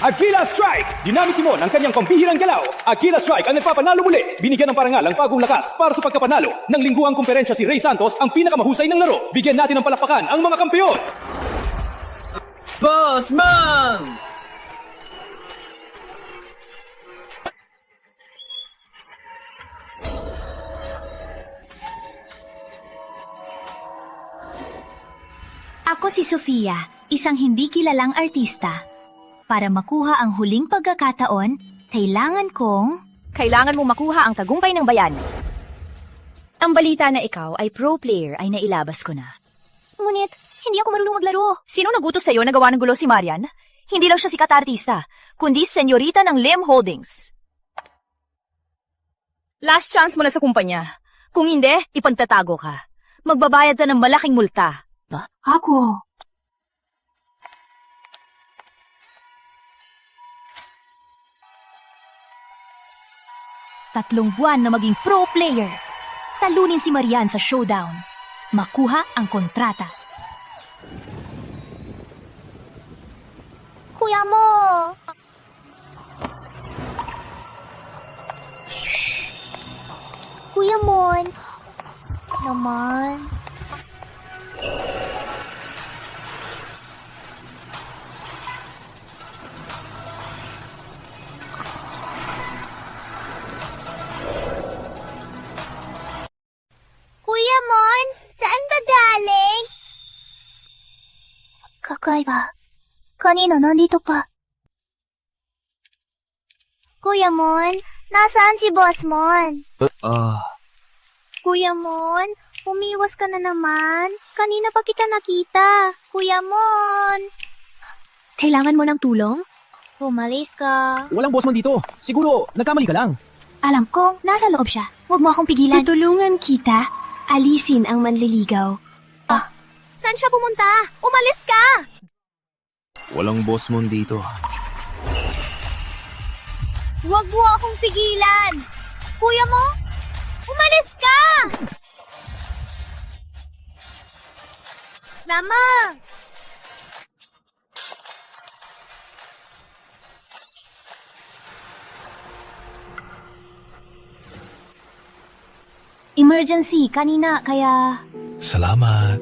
Aquila Strike! Ginamit ni Mon ang kanyang pambihirang galaw. Aquila Strike ang nagpapanalo muli. Binigyan ng parangal ang bagong lakas para sa pagkapanalo. Nang lingguang kumperensya si Ray Santos ang pinakamahusay ng laro. Bigyan natin ng palakpakan ang mga kampeon! Boss Man! Ako si Sofia, isang hindi kilalang artista. Para makuha ang huling pagkakataon, Kailangan mo makuha ang tagumpay ng bayan. Ang balita na ikaw ay pro player ay nailabas ko na. Ngunit, hindi ako marunong maglaro. Sino nagutos sa'yo na gawa ng gulo si Marian? Hindi lang siya sikat artista, kundi senyorita ng Lim Holdings. Last chance mo na sa kumpanya. Kung hindi, ipagtatago ka. Magbabayad ka ng malaking multa. Ako? Tatlong buwan na maging pro player. Talunin si Marian sa showdown. Makuha ang kontrata. Kuya mo! Shh! Kuya Mon! Naman... Kuya Mon, saan ka galing? Kakaiba. Kanina nandito pa. Kuya Mon, nasaan si Boss Mon? Kuya Mon, umiwas ka na naman. Kanina pa kita nakita. Kuya Mon. Kailangan mo ng tulong? Umalis ka. Walang boss man dito. Siguro, nagkamali ka lang. Alam ko, nasa loob siya. Huwag mo akong pigilan. Tutulungan kita. Alisin ang manliligaw. Saan siya pumunta? Umalis ka! Walang boss man dito. Huwag mo akong pigilan! Kuya mo, umalis ka! Mama! Emergency kanina, kaya... Salamat.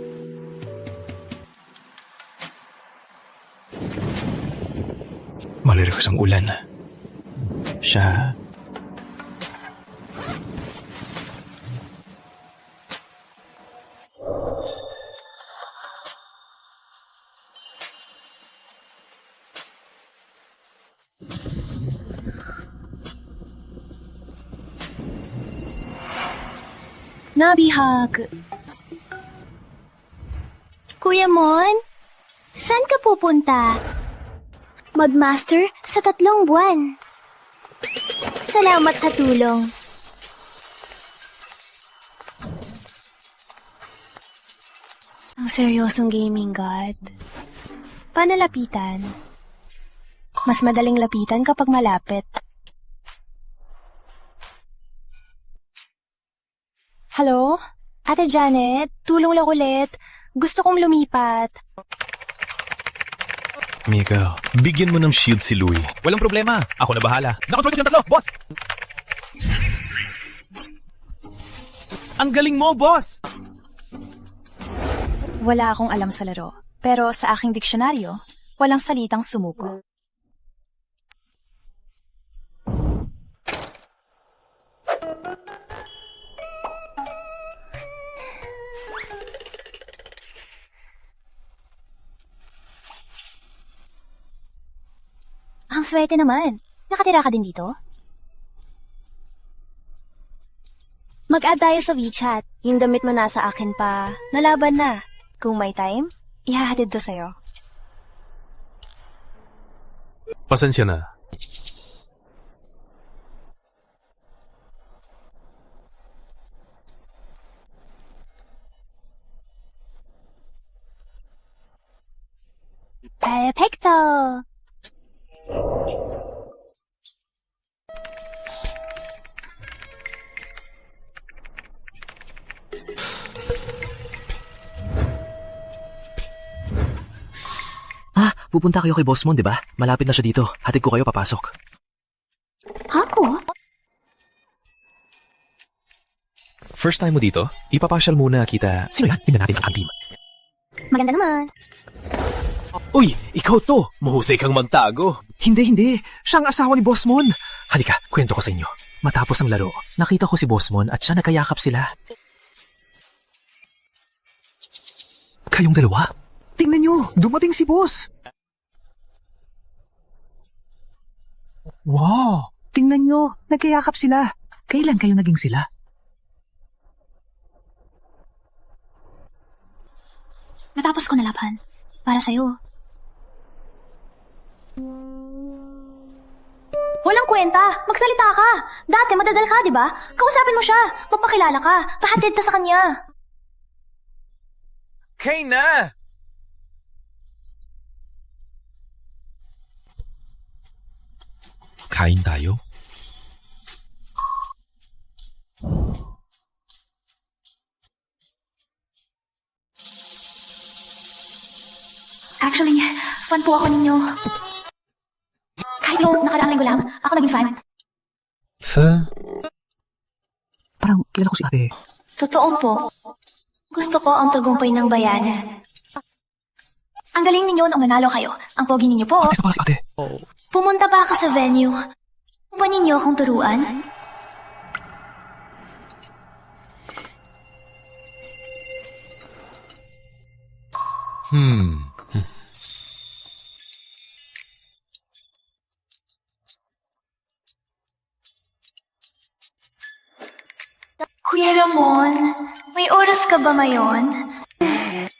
Malirikas ang ulan. Siya... Nabihag. Kuya Mon, saan ka pupunta? Magmaster sa 3 buwan. Salamat sa tulong. Ang seryosong gaming god. Panalapitan. Mas madaling lapitan kapag malapit. Hello? Ate Janet, tulong lang ulit. Gusto kong lumipat. Miguel, bigyan mo ng shield si Louie. Walang problema. Ako na bahala. Nakatroy ko siyang tatlo, boss! Ang galing mo, boss! Wala akong alam sa laro, pero sa aking diksyonaryo, walang salitang sumuko. Ang swerte naman. Nakatira ka din dito? Mag-add tayo sa WeChat. Yung damit mo nasa akin pa. Nalaban na. Kung may time, ihahatid to sa'yo. Pasensya na. Perfecto! pupunta kayo kay Boss Mon, di ba? Malapit na siya dito. Hatid ko kayo papasok. Ako? First time mo dito? Ipapasyal muna kita. Sino yan? Tingnan natin ang team. Maganda naman. Uy, ikaw to. Mahusay kang magtago. Hindi. Siya ang asawa ni Boss Mon. Halika, kwento ko sa inyo. Matapos ang laro, nakita ko si Boss Mon at siya nagkayakap sila. Kayong dalawa? Tingnan nyo, dumating si Boss. Wow, tingnan nyo, nagkayakap sila. Kailan kayo naging sila? Natapos ko na laban. Para sa'yo. Walang kwenta. Magsalita ka. Dati madadal ka, di ba? Kausapin mo siya. Magpakilala ka. Pahatid ka sa kanya. Kay na! Kain tayo? Actually, fan po ako ninyo. Kahit noong nakaraang linggo lang, ako naging fan. Parang kilala ko si ate. Totoo po. Gusto ko ang tagumpay ng bayan. Ang galing ninyo nung nanalo kayo. Ang pogi ninyo po. Ate, pa si ate. Pumunta pa ako sa venue. Pa ninyo akong turuan? Kuya Ramon, may oras ka ba ngayon?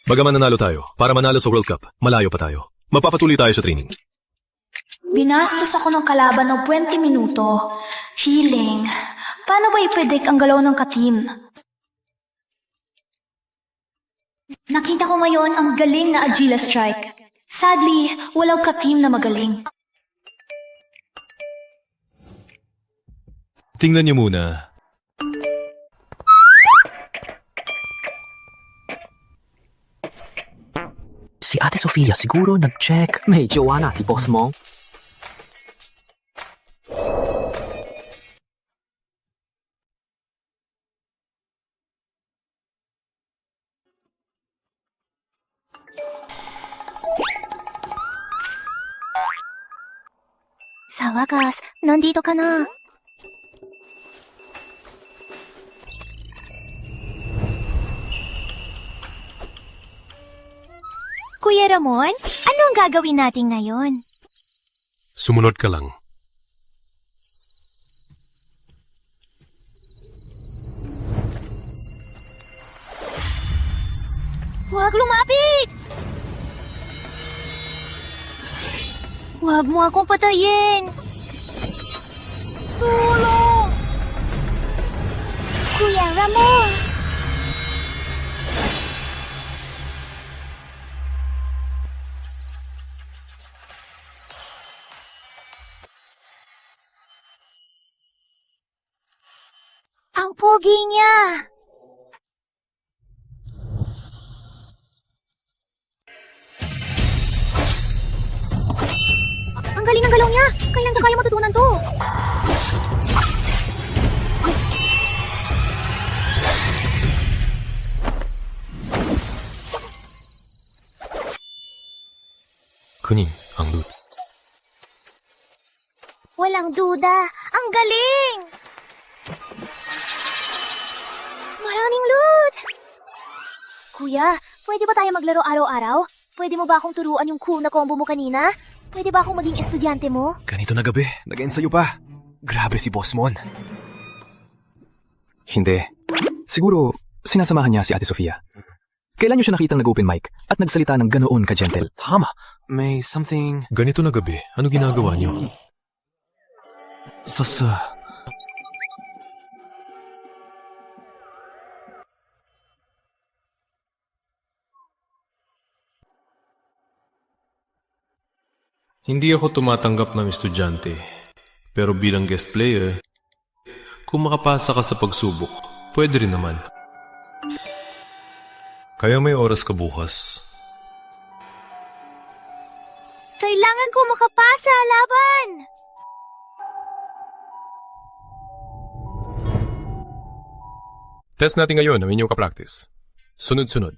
Bagaman nanalo tayo, para manalo sa World Cup, malayo pa tayo. Magpapatuloy tayo sa training. Binastos ako ng kalaban ng 20 minuto. Healing. Paano ba ipredict ang galaw ng ka-team? Nakita ko ngayon ang galing na Agila Strike. Sadly, walang ka-team na magaling. Tingnan niyo muna. Si Ate Sofia siguro nag-check. May jowa na si Boss Mon. Sa wakas, nandito ka na. Kuya Ramon, ano ang gagawin natin ngayon? Sumunod ka lang. Huwag lumapit! Huwag mo akong patayin! Tulong! Kuya Ramon! Ang pogi niya! Ang galing ng galaw niya! Kailan ka kaya matutunan to? Kunin ang loot. Walang duda! Ang galing! Maraming loot! Kuya, pwede ba tayo maglaro araw-araw? Pwede mo ba akong turuan yung cool na combo mo kanina? Pwede ba akong maging estudyante mo? Ganito na gabi, nag-ensayo pa. Grabe si Boss Mon. Hindi. Siguro, sinasamahan niya si Ate Sofia. Kailan niyo siya nakitang nag-open mic at nagsalita ng ganoon ka-gentle? Tama, may something... Ganito na gabi, ano ginagawa niyo? Hindi ako tumatanggap ng estudyante. Pero bilang guest player, kung makapasa ka sa pagsubok, pwede rin naman. Kaya may oras ka bukas. Kailangan ko makapasa, laban! Test natin ngayon ang inyong kapractice. Sunod-sunod.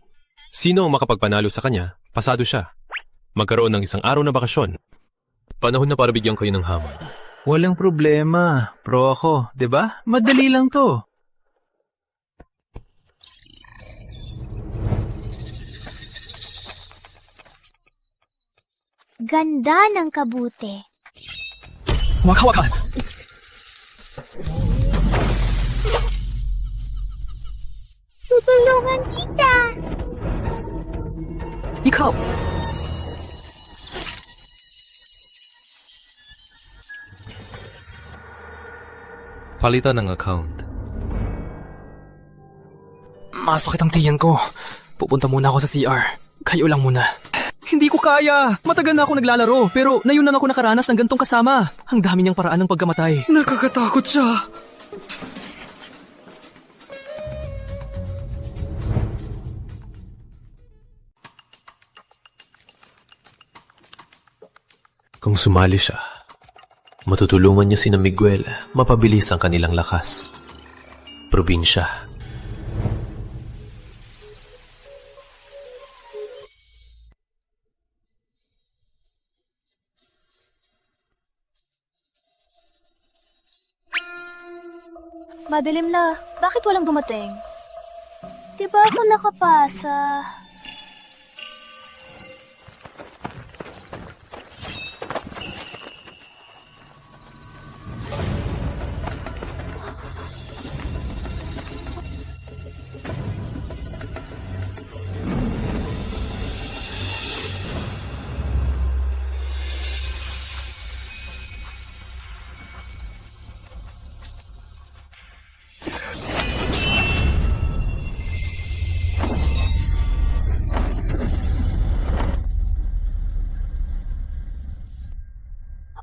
Sino ang makapagpanalo sa kanya, pasado siya. Magkaroon ng isang araw na bakasyon. Panahon na para bigyan kayo ng hamon. Walang problema. Pro ako, 'di ba? Madali lang to. Ganda ng kabute. Huwag hawakan! Tutulungan kita! Ikaw! Palitan ng account. Masakit ang tiyan ko. Pupunta muna ako sa CR. Kayo lang muna. Hindi ko kaya. Matagal na ako naglalaro, pero ngayon lang ako nakaranas ng gantong kasama. Ang dami niyang paraan ng pagkamatay. Nakakatakot siya. Kung sumali siya, matutulungan niya sina Miguel mapabilis ang kanilang lakas. Probinsya. Madilim na. Bakit walang dumating? Di ba ako nakapasa?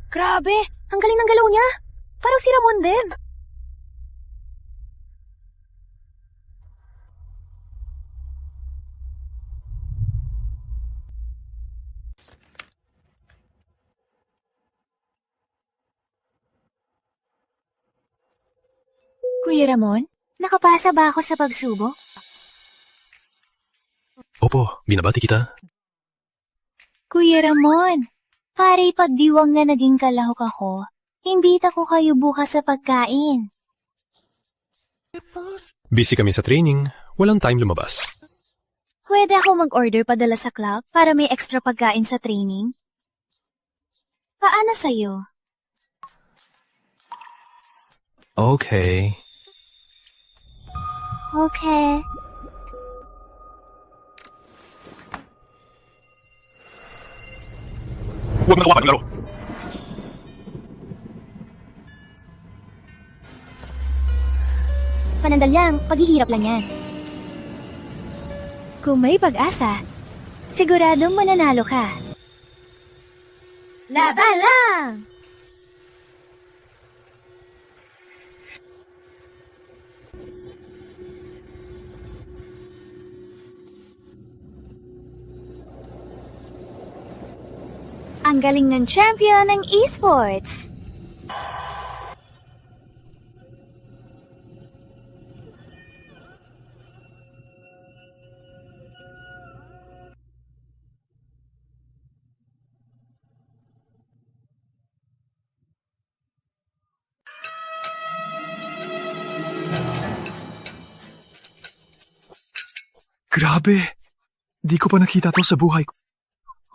Grabe! Ang galing ng galaw niya! Parang si Ramon din! Kuya Ramon, nakapasa ba ako sa pagsubok? Opo, binabati kita. Kuya Ramon, pare pagdiwang na naging kalahok ako, imbita ko kayo bukas sa pagkain. Busy kami sa training, walang time lumabas. Pwede ako mag-order padala sa club para may extra pagkain sa training? Paano sa'yo? Okay. Okay. Huwag na kawakan ng laro. Panandalyang, paghihirap lang yan. Kung may pag-asa, siguradong mananalo ka. Laban lang! Ang galing ng champion ng esports. Grabe! Di ko pa nakita to sa buhay ko.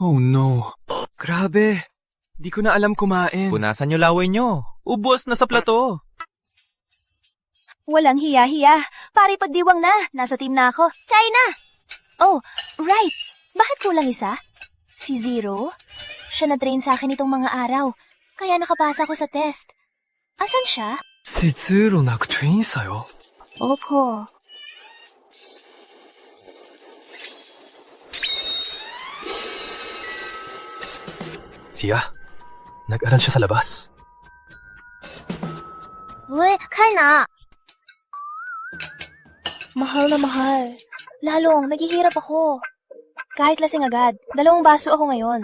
Oh no. Grabe! Di ko na alam kumain. Punasan niyo laway niyo. Ubos na sa plato. Walang hiya-hiya. Pare pagdiwang na. Nasa team na ako. Kain na! Oh, right. Bakit kulang isa? Si Zero? Siya na-train sa akin itong mga araw. Kaya nakapasa ko sa test. Asan siya? Si Zero nag-train sa'yo? Opo. Siya? Nag-aral siya sa labas. Uy, kain na! Mahal na mahal. Lalong, naghihirap ako. Kahit lasing agad, 2 baso ako ngayon.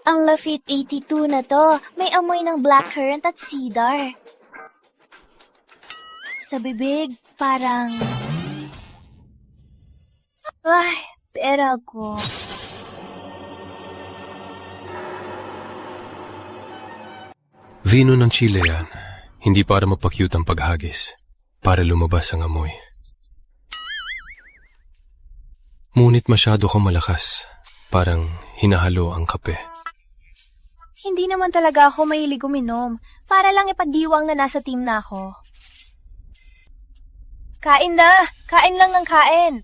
Ang Lafitte 82 na to, may amoy ng blackcurrant at cedar. Sa bibig, parang... Ay, pera ko. Vino ng Chile yan. Hindi para mapakyut ang paghagis. Para lumabas ang amoy. Ngunit masyado kang malakas. Parang hinahalo ang kape. Hindi naman talaga ako mahilig uminom. Para lang ipagdiwang na nasa team na ako. Kain na! Kain lang ng kain!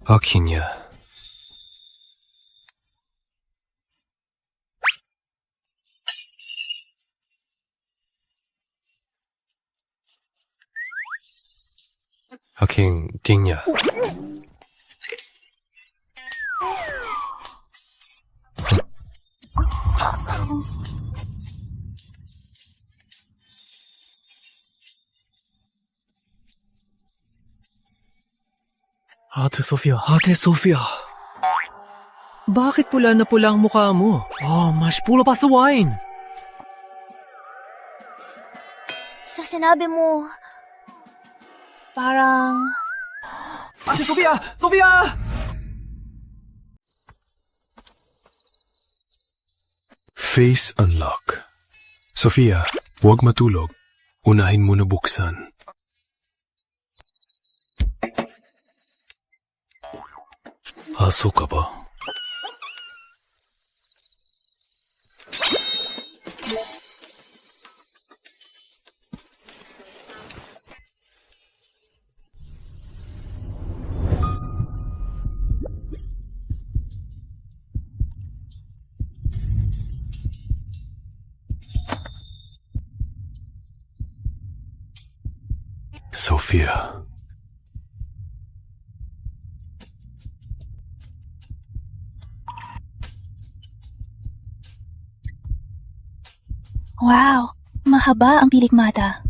Akin niya. Aking tingya. Ate Sofia. Bakit pula na pula ang mukha mo? Oh, mas pula pa sa wine. Sa sinabi mo, parang... Ate Sofia! Sofia! Face unlock. Sofia, huwag matulog. Unahin mo na buksan. Aso ka ba? Sofia. Wow, mahaba ang pilik mata.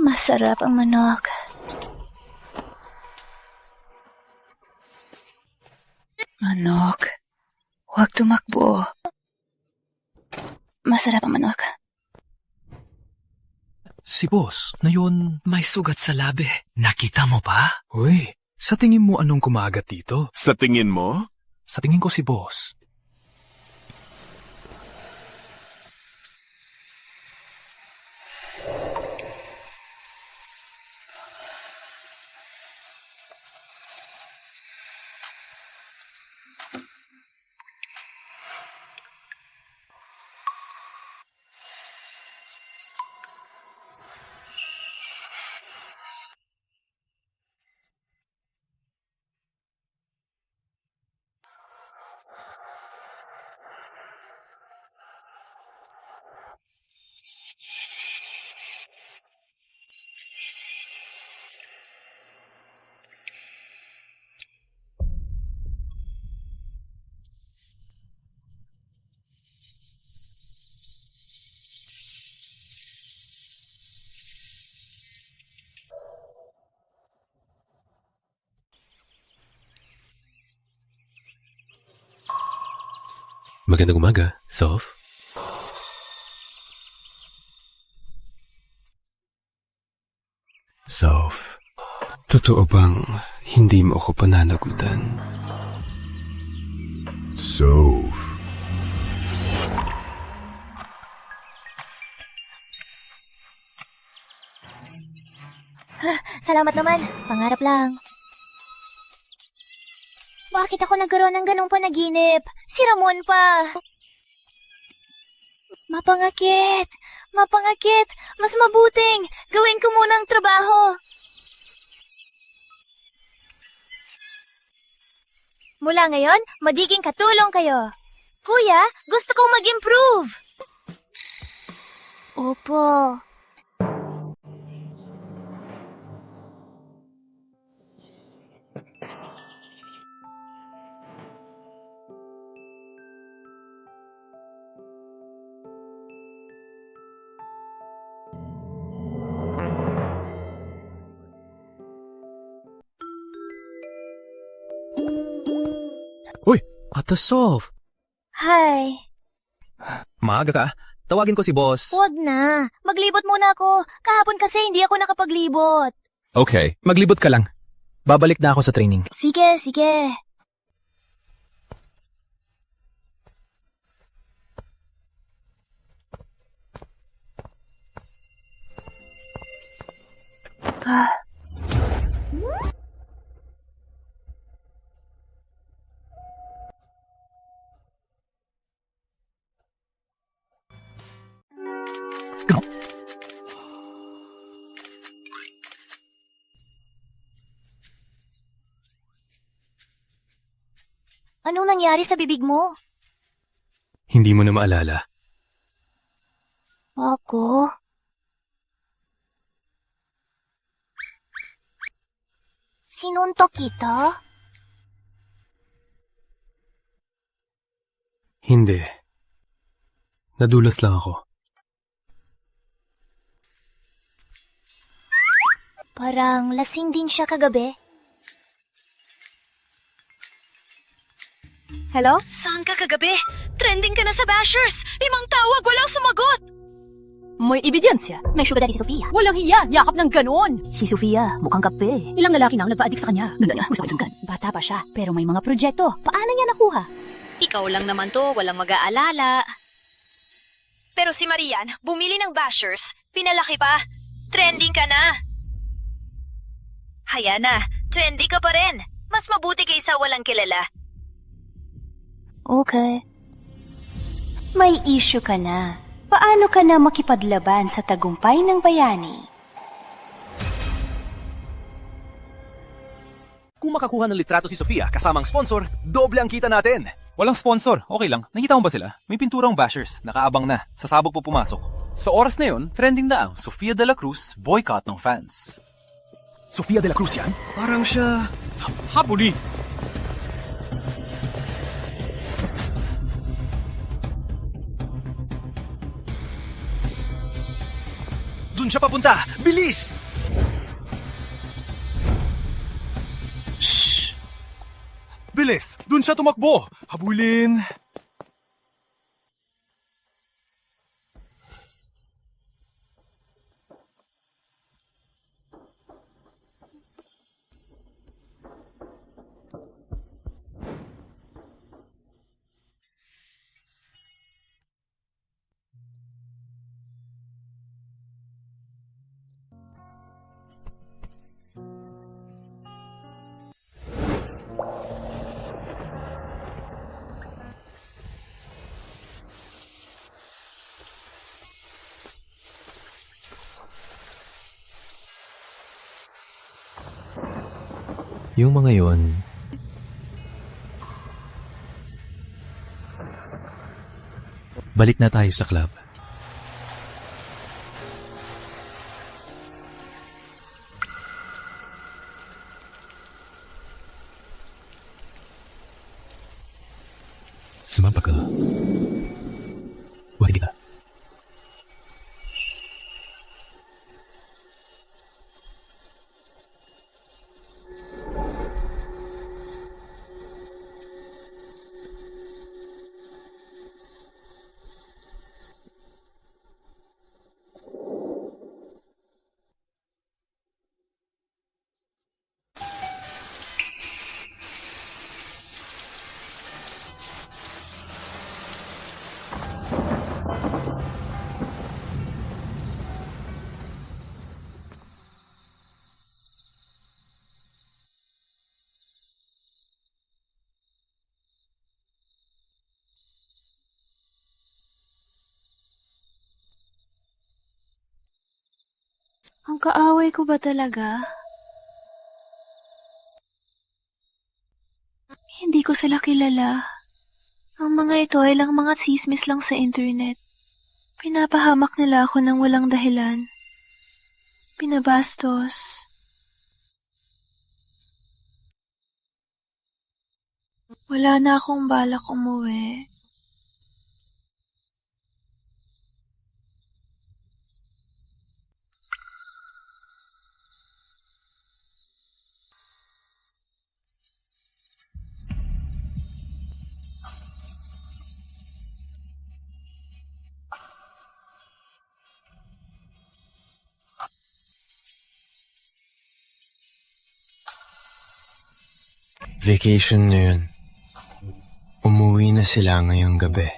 Masarap ang manok. Manok, huwag tumakbo. Masarap ang manok. Si boss, na yun may sugat sa labi. Nakita mo ba? Uy, sa tingin mo anong kumagat dito? Sa tingin mo? Sa tingin ko si boss. Magandang umaga, Sof. Sof, totoo bang hindi mo ako pananagutan? Soph. Salamat naman. Pangarap lang. Bakit ako nagkaroon ng ganong panaginip? Si Ramon pa. Mapangakit. Mapangakit. Mas mabuting. Gawin ko muna ang trabaho. Mula ngayon, magiging katulong kayo. Kuya, gusto kong mag-improve. Opo. Uy, Ate Soph. Hi. Maaga ka. Tawagin ko si boss. Huwag na. Maglibot muna ako. Kahapon kasi hindi ako nakapaglibot. Okay. Maglibot ka lang. Babalik na ako sa training. Sige, sige. Anong nangyari sa bibig mo? Hindi mo na maalala. Ako? Sinuntok kita? Hindi. Nadulas lang ako. Parang lasing din siya kagabi. Hello? Saan ka kagabi? Trending ka na sa Bashers! 5 tawag, walang sumagot! May ebidensya. May sugar daddy si Sofia. Walang hiya, yakap ng ganon. Si Sofia, mukhang kape. Ilang lalaki na ang nagpa-addict sa kanya. Gusto ko sungkan. Bata pa siya, pero may mga proyekto. Paano niya nakuha? Ikaw lang naman to, walang mag-aalala. Pero si Marian, bumili ng Bashers, pinalaki pa. Trending ka na. Haya na, trendy ka pa rin. Mas mabuti kaysa walang kilala. Okay. May issue ka na. Paano ka na makipaglaban sa tagumpay ng bayani? Kung makakuha ng litrato si Sofia kasamang sponsor, doble ang kita natin. Walang sponsor, okay lang. Nakita mo ba sila? May pinturang Bashers, nakaabang na. Sasabog po pumasok. Sa oras na yon, trending na ang Sofia de la Cruz boycott ng fans. Sofia de la Cruz yan? Parang siya... Habuli! Doon siya papunta! Bilis! Shh! Bilis! Doon siya tumakbo! Habulin! Yung mga yon, balik na tayo sa club. Sumapa ka. Wala kita. Ang kaaway ko ba talaga? Hindi ko sila kilala. Ang mga ito ay lang mga tsismis lang sa internet. Pinapahamak nila ako ng walang dahilan. Pinabastos. Wala na akong balak umuwi. Vacation na yun. Umuwi na sila ngayong gabi.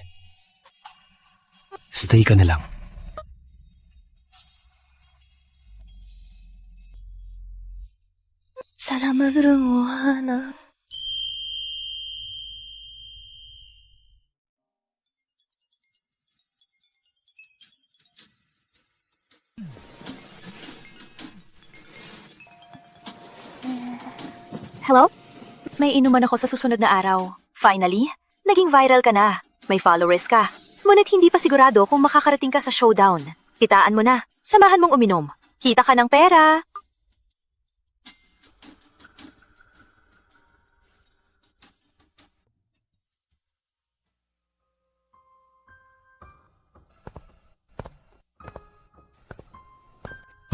Stay ka na lang. Salamat rin mo, Hana. Hello? May inuman ako sa susunod na araw. Finally, naging viral ka na. May followers ka. Ngunit hindi pa sigurado kung makakarating ka sa showdown. Kitaan mo na. Samahan mong uminom. Kita ka ng pera.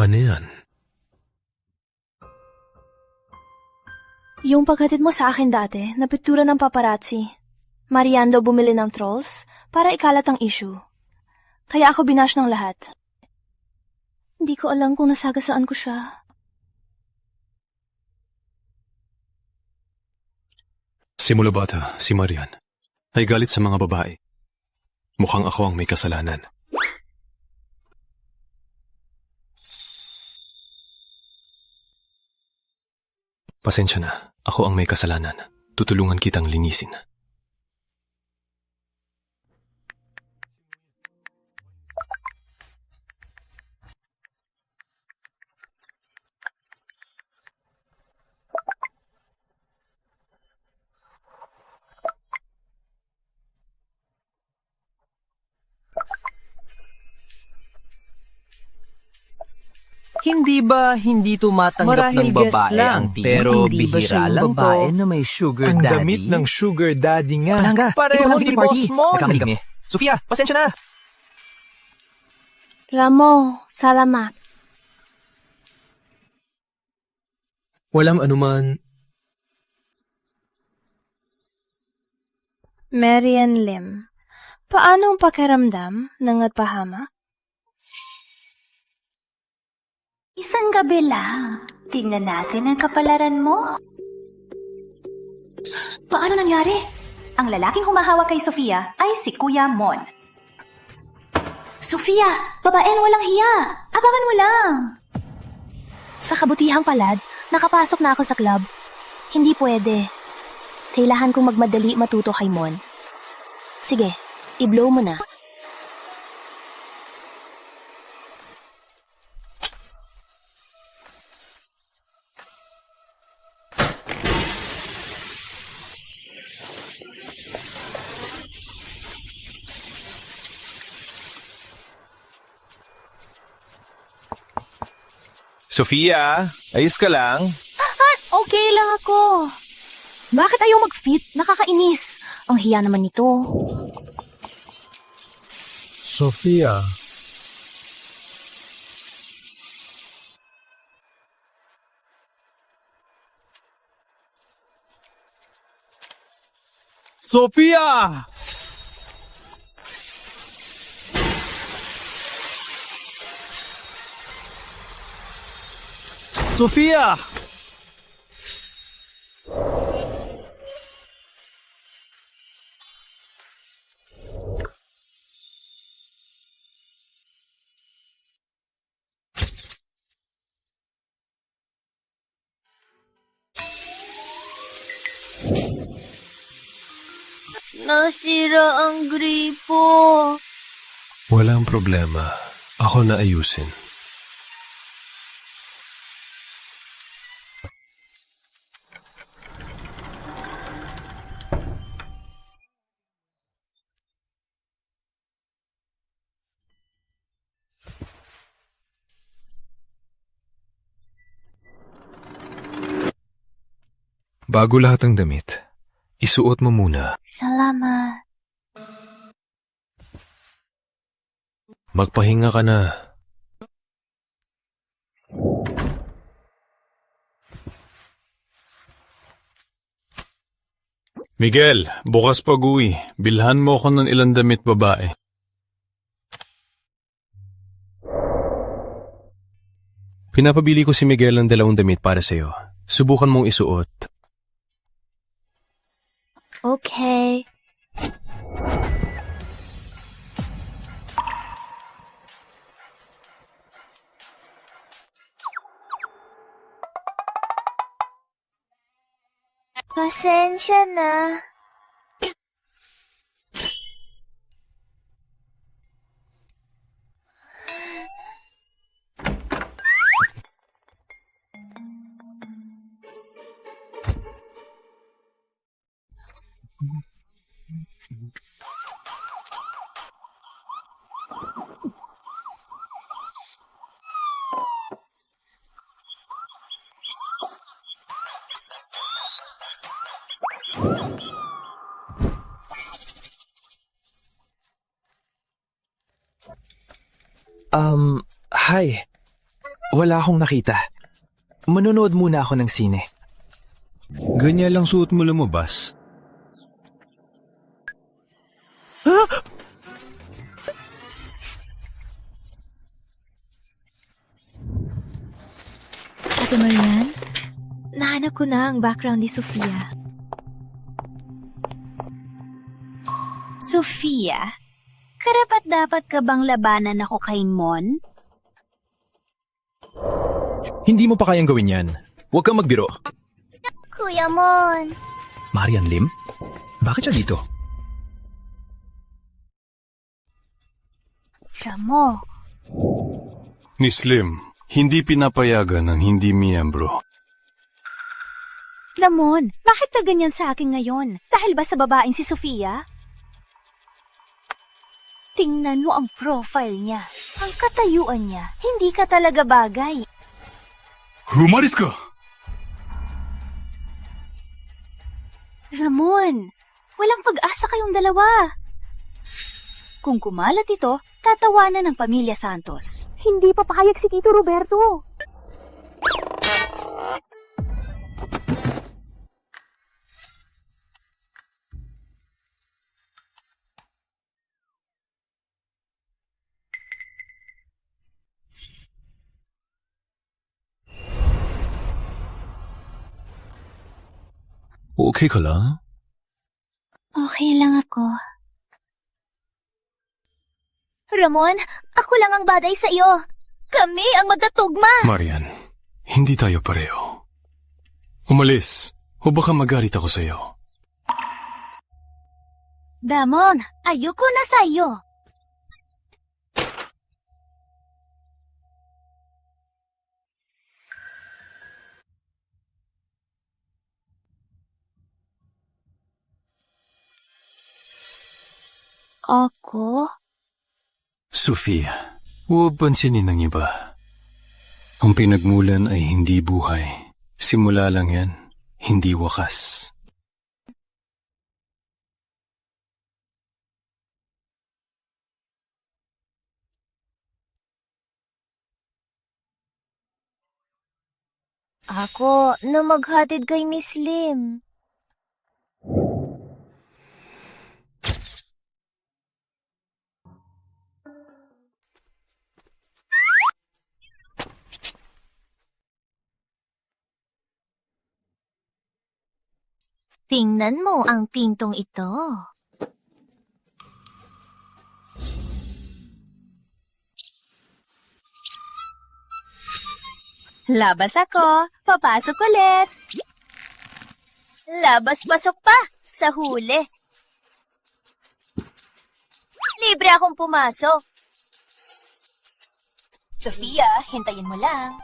Ano yan? Yung paghatid mo sa akin dati, napiktura ng paparazzi. Marian daw bumili ng trolls para ikalat ang issue. Kaya ako binash ng lahat. Hindi ko alam kung nasagasaan ko siya. Simula bata, si Marian ay galit sa mga babae. Mukhang ako ang may kasalanan. Pasensya na. Ako ang may kasalanan. Tutulungan kitang linisin. Hindi ba hindi tumatanggap ng babae ang tingin? pero Hindi ba siya bihira yung lang babae to. na may sugar Ang damit ng sugar daddy nga. Palangga, Pareho ikaw lang ni hindi party. Boss Mon. Nagkamali kami. Sofia, pasensya na! Ramo, salamat. Walang anuman. Marian Lim, paano ang pakiramdam ng atpahama? Isang gabi lang. Tingnan natin ang kapalaran mo. Paano nangyari? Ang lalaking humahawak kay Sofia ay si Kuya Mon. Sofia, babaeng walang hiya. Abangan mo lang. Sa kabutihang palad, nakapasok na ako sa club. Hindi pwede. Kailangan kong magmadali matuto kay Mon. Sige, i-blow mo na. Sofia, ayos ka lang? Okay lang ako. Bakit ayaw mag-fit? Nakakainis. Ang hiya naman nito. Sofia. Sofia! Sofia! Nasira ang gripo. Walang problema. Ako na ayusin. Bago lahat ng damit, isuot mo muna. Salamat. Magpahinga ka na. Miguel, bukas pag-uwi. Bilhan mo ako ng ilang damit babae. Pinapabili ko si Miguel ng 2 damit para sa'yo. Subukan mong isuot. Okay. Pasensya na. Hi. Wala akong nakita. Manonood muna ako ng sine. Ganyan lang suot mo lumabas. Ate Marian, nahanap ko na ang background ni Sofia. Sofia, karapat-dapat ka bang labanan ako kay Mon? Hindi mo pa kayang gawin yan. Huwag kang magbiro. Kuya Mon. Marian Lim? Bakit siya dito? Ramo, Miss Lim, hindi pinapayagan ng hindi miyembro. Lamon, bakit ka ganyan sa akin ngayon? Dahil ba sa babaeng si Sofia? Tingnan mo ang profile niya. Ang katayuan niya. Hindi ka talaga bagay. Humaris ka! Ramon, walang pag-asa kayong dalawa. Kung kumalat ito, tatawanan ng pamilya Santos. Hindi papayag si Tito Roberto. Okay ka lang? Okay lang ako. Ramon, ako lang ang bagay sa iyo. Kami ang magkatugma. Marian, hindi tayo pareho. Umalis, o baka magalit ako sa'yo. Damon, ayoko na sa'yo. Ako? Sofia, huwag pansinin ng iba. Ang pinagmulan ay hindi buhay. Simula lang yan, hindi wakas. Ako na maghatid kay Miss Lim. Tingnan mo ang pintong ito. Labas ako, papasok ulit. Labas-pasok pa sa huli. Libre akong pumasok. Sofia, hintayin mo lang.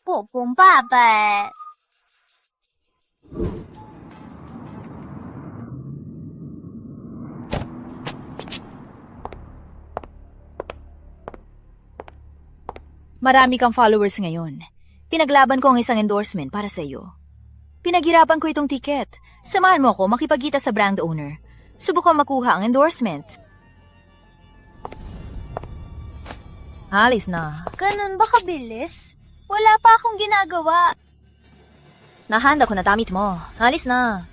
Pupumpaba. Marami kang followers ngayon. Pinaglaban ko ang isang endorsement para sa iyo. Pinaghirapan ko itong ticket. Samahan mo ako makipagkita sa brand owner. Subukan makuha ang endorsement. Alis na. Ganun ba kabilis? Wala pa akong ginagawa. Nahanda ko na damit mo. Alis na.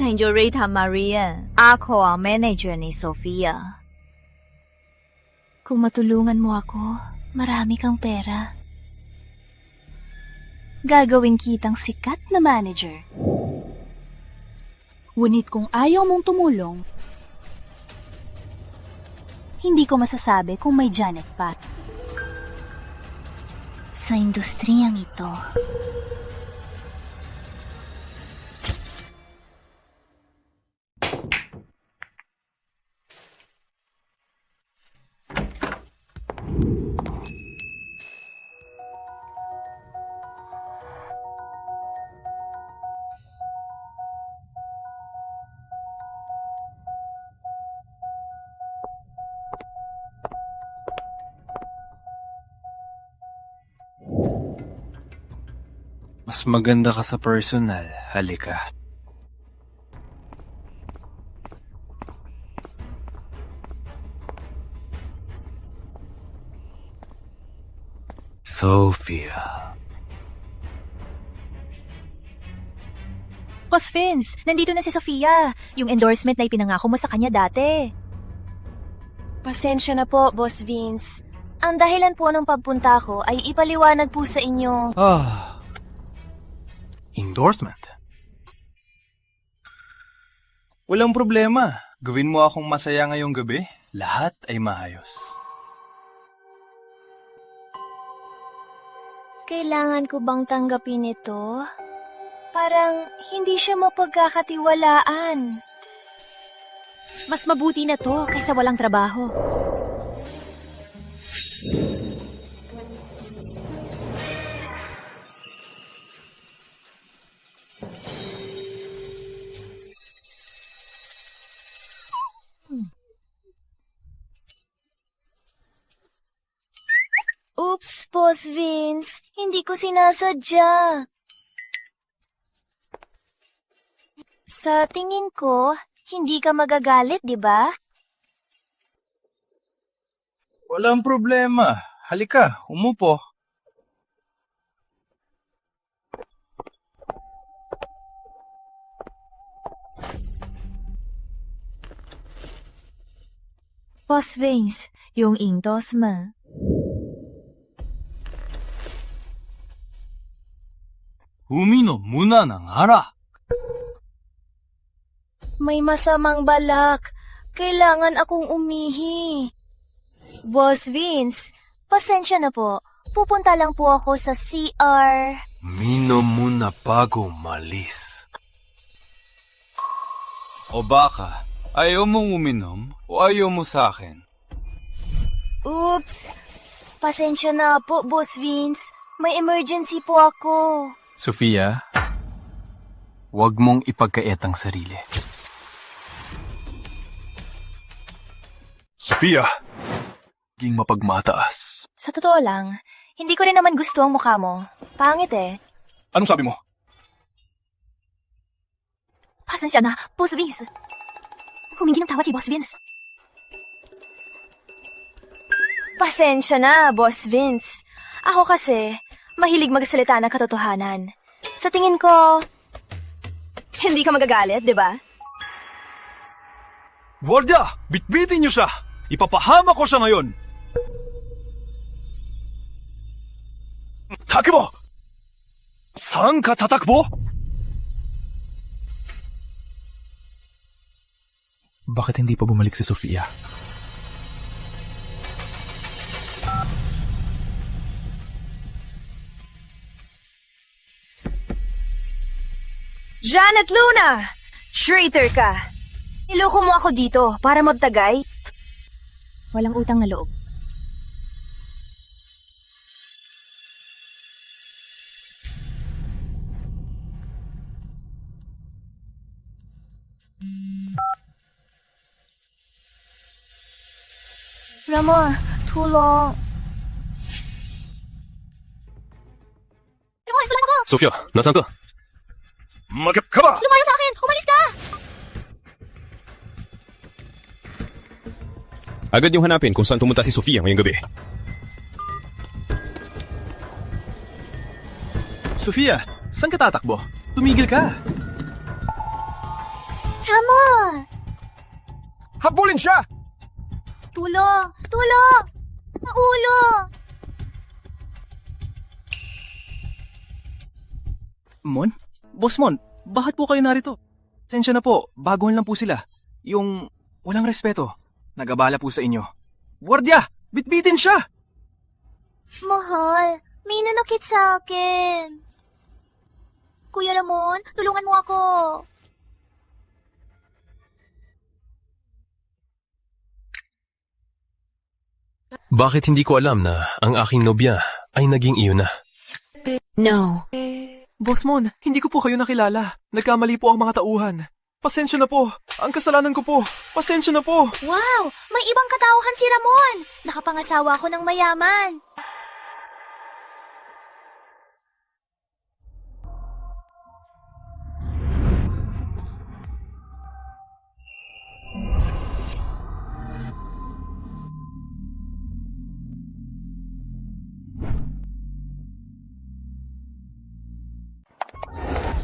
Señorita Maria, ako ang manager ni Sofia. Kung matulungan mo ako, marami kang pera. Gagawin kitang sikat na manager. Ngunit kung ayaw mong tumulong, hindi ko masasabi kung may Janet pa. Sa industriyang ito, Mas maganda ka sa personal, halika. Sophia. Boss Vince, nandito na si Sofia. Yung endorsement na ipinangako mo sa kanya dati. pasensya na po, Boss Vince. Ang dahilan po ng pagpunta ko ay ipaliwanag po sa inyo. Endorsement? Walang problema. Gawin mo akong masaya ngayong gabi. Lahat ay maayos. Kailangan ko bang tanggapin ito? Parang hindi siya mapagkakatiwalaan. Mas mabuti na to kaysa walang trabaho. Oops, Boss Vince. Hindi ko sinasadya. Sa tingin ko, hindi ka magagalit, di ba? Walang problema. Halika, umupo. Boss Vince, yung endorsement. Umino muna ng hara. May masamang balak. Kailangan akong umihi. Boss Vince, pasensya na po. Pupunta lang po ako sa CR. Minom muna bago malis. O baka, ayaw mong uminom o ayaw mo sa akin? Oops! Pasensya na po, Boss Vince. May emergency po ako. Sofia, huwag mong ipagkait ang sarili. Sofia, maging mapagmataas. Sa totoo lang, hindi ko rin naman gusto ang mukha mo. Pangit eh. Anong sabi mo? Pasensya na, Boss Vince. Humingi ng tawad kay Boss Vince. Pasensya na, Boss Vince. Ako kasi, mahilig magsalita ng katotohanan. Sa tingin ko, hindi ka magagalit, di ba? Guardia! Bitbitin niyo siya! Ipapahama ko siya ngayon! Takbo! Saan ka tatakbo? Bakit hindi pa bumalik si Sofia? Janet Luna! Traitor ka! Niloko mo ako dito para magtagay? Walang utang na loob. Ramon, tulong. Ramon, tulungan ako! Sofia, nasaan ka? Magap ka ba? Lumayo sa akin! Umalis ka! Agad yung hanapin kung saan pumunta si Sofia ngayong gabi. Sofia, saan ka tatakbo? Tumigil ka. Ramon! Habulin siya! Tulong! Tulong! Maulo! Mon? Boss Mon, bakit po kayo narito? Sensya na po, baguhan lang po sila. Yung walang respeto. Nagabala po sa inyo. Guardia! Bitbitin siya! Mahal, may nanakit sa akin. Kuya Ramon, tulungan mo ako. Bakit hindi ko alam na ang aking nobya ay naging iyo na? No. Boss Mon, hindi ko po kayo nakilala. Nagkamali po ang mga tauhan. Pasensya na po. Ang kasalanan ko po. Pasensya na po. Wow, may ibang katauhan si Ramon. Nakapangasawa ako ng mayaman.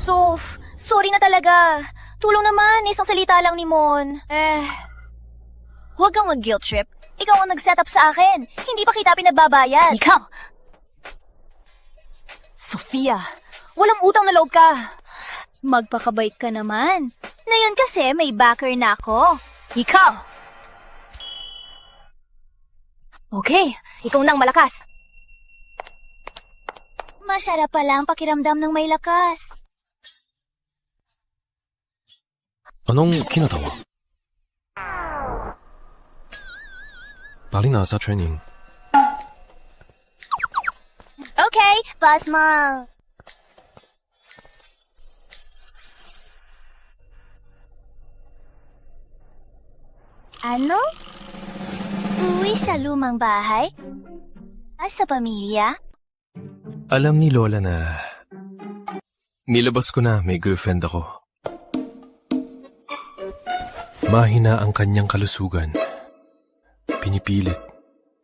Sof, sorry na talaga. Tulong naman, isang salita lang ni Mon. Huwag kang mag-guilt trip. Ikaw ang nag-setup sa akin. Hindi pa kita pinagbabayad. Ikaw! Sofia, walang utang na loob ka. Magpakabait ka naman. Ngayon kasi may backer na ako. Ikaw! Okay, ikaw nang malakas. Masarap pala ang pakiramdam ng may lakas. Anong kinatawa? Paling nasa training. Okay, Boss Mo. Ano? Uwi sa lumang bahay? Sa pamilya? Alam ni Lola na nilabas ko na may girlfriend ako. Mahina ang kanyang kalusugan. Pinipilit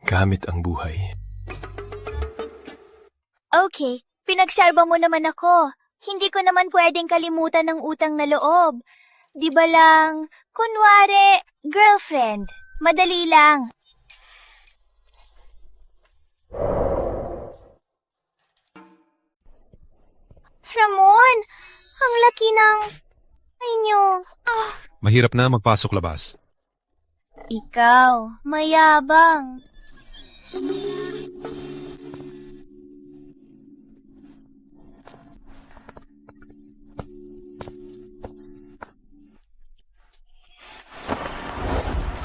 gamit ang buhay. Okay, pinagsyarba mo naman ako. Hindi ko naman pwedeng kalimutan ng utang na loob. Di ba lang, kunwari, girlfriend. Madali lang. Ramon, ang laki ng inyo. Mahirap na magpasok labas. Ikaw, mayabang.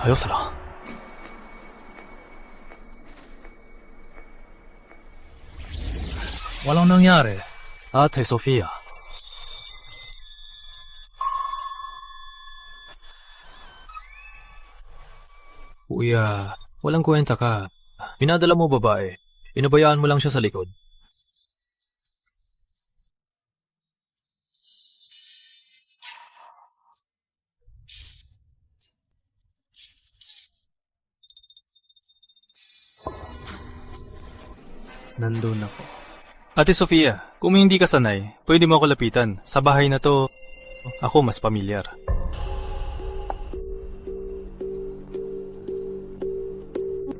Ayos lang. Walang nangyari. Ate Sofia. Kuya, walang kwenta ka. Pinadala mo babae. Inabayaan mo lang siya sa likod. Nandun ako. Ate Sofia, kung hindi ka sanay, pwede mo ako lapitan. Sa bahay na to, ako mas pamilyar.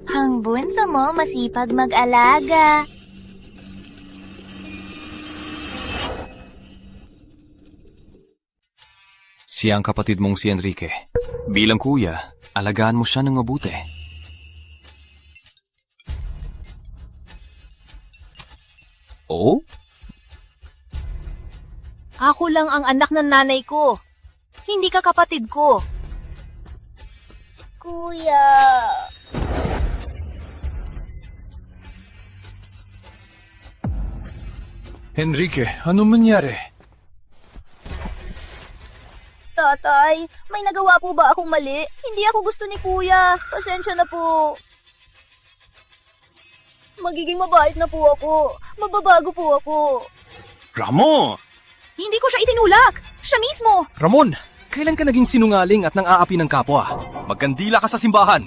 Ang bunso mo masipag mag-alaga. Siya ang kapatid mong si Enrique. Bilang kuya, alagaan mo siya ng mabuti. Oh? Ako lang ang anak ng nanay ko. Hindi ka kapatid ko. Kuya. Enrique, ano mangyari? Tatay, may nagawa po ba akong mali? Hindi ako gusto ni Kuya. Pasensya na po. Magiging mabait na po ako. Mababago po ako. Ramon! Hindi ko siya itinulak! Siya mismo! Ramon! Kailan ka naging sinungaling at nang-aapi ng kapwa? Magkandila ka sa simbahan!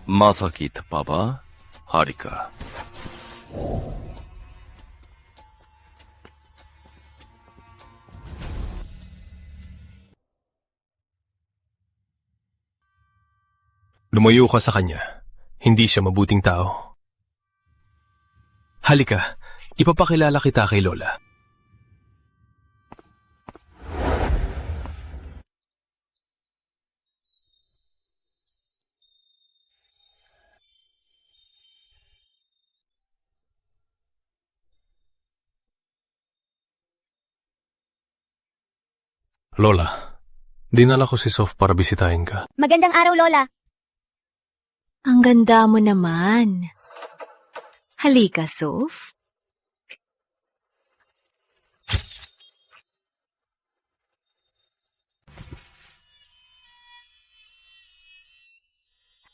Masakit pa ba, Harika? Lumayo ka sa kanya. Hindi siya mabuting tao. Halika, ipapakilala kita kay Lola. Lola, dinala ko si Soph para bisitahin ka. Magandang araw, Lola. Ang ganda mo naman. Halika, Soph.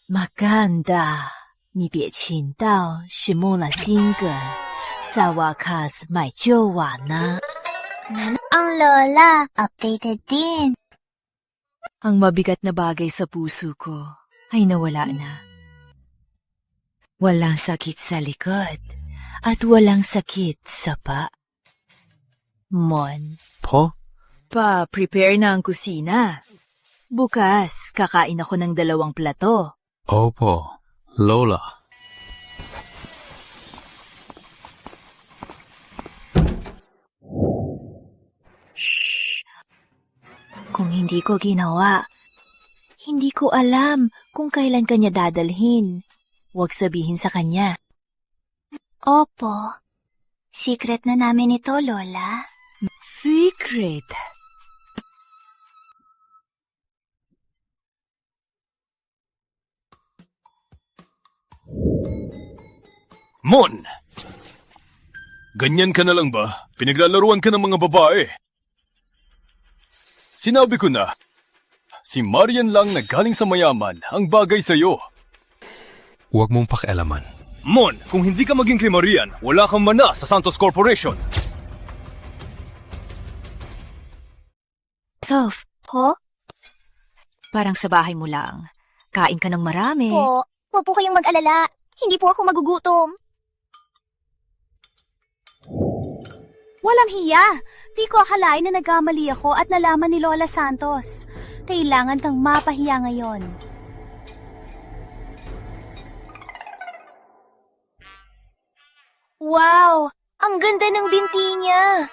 Maganda. 你别亲到是摸了心梗，萨瓦卡斯买旧瓦呢。 Ang Lola, updated din. Ang mabigat na bagay sa puso ko ay nawala na. Walang sakit sa likod at walang sakit sa pa. Mon. Po? Pa-prepare na ang kusina. Bukas, kakain ako ng 2 plato. Opo, Lola. Kung hindi ko ginawa, hindi ko alam kung kailan kanya dadalhin. Huwag sabihin sa kanya. Opo. Secret na namin ito, Lola. Secret. Mon! Ganyan ka na lang ba? Pinaglalaruan ka ng mga babae. Sinabi ko na, si Marian lang na galing sa mayaman ang bagay sa'yo. Huwag mong pakialaman. Mon, kung hindi ka maging kay Marian, wala kang mana sa Santos Corporation. Soph, Po? parang sa bahay mo lang. Kain ka ng marami. Po, huwag po kayong mag-alala. Hindi po ako magugutom. Walang hiya! Di ko akalain na nagkamali ako at nalaman ni Lola Santos. Kailangan kang mapahiya ngayon. Wow! Ang ganda ng binti niya!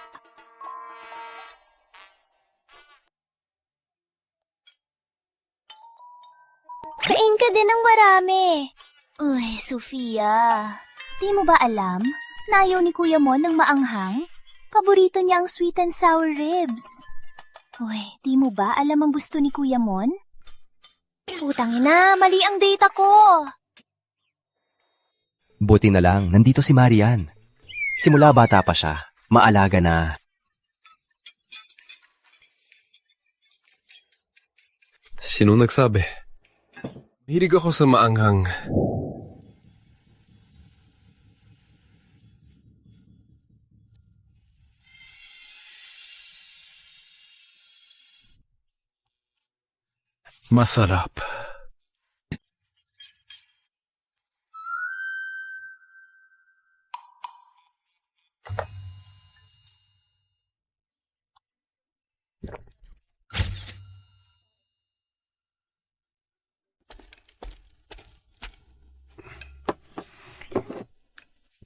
Kain ka din ng marami. Uy, Sofia. Di mo ba alam na ayaw ni Kuya Mon ng maanghang? Paborito niya ang sweet and sour ribs. Uy, di mo ba alam ang gusto ni Kuya Mon? Putang ina, mali ang data ko. Buti na lang, nandito si Marian. Simula bata pa siya, maalaga na. Sino nagsabi? Hilig ako sa maanghang. Masarap.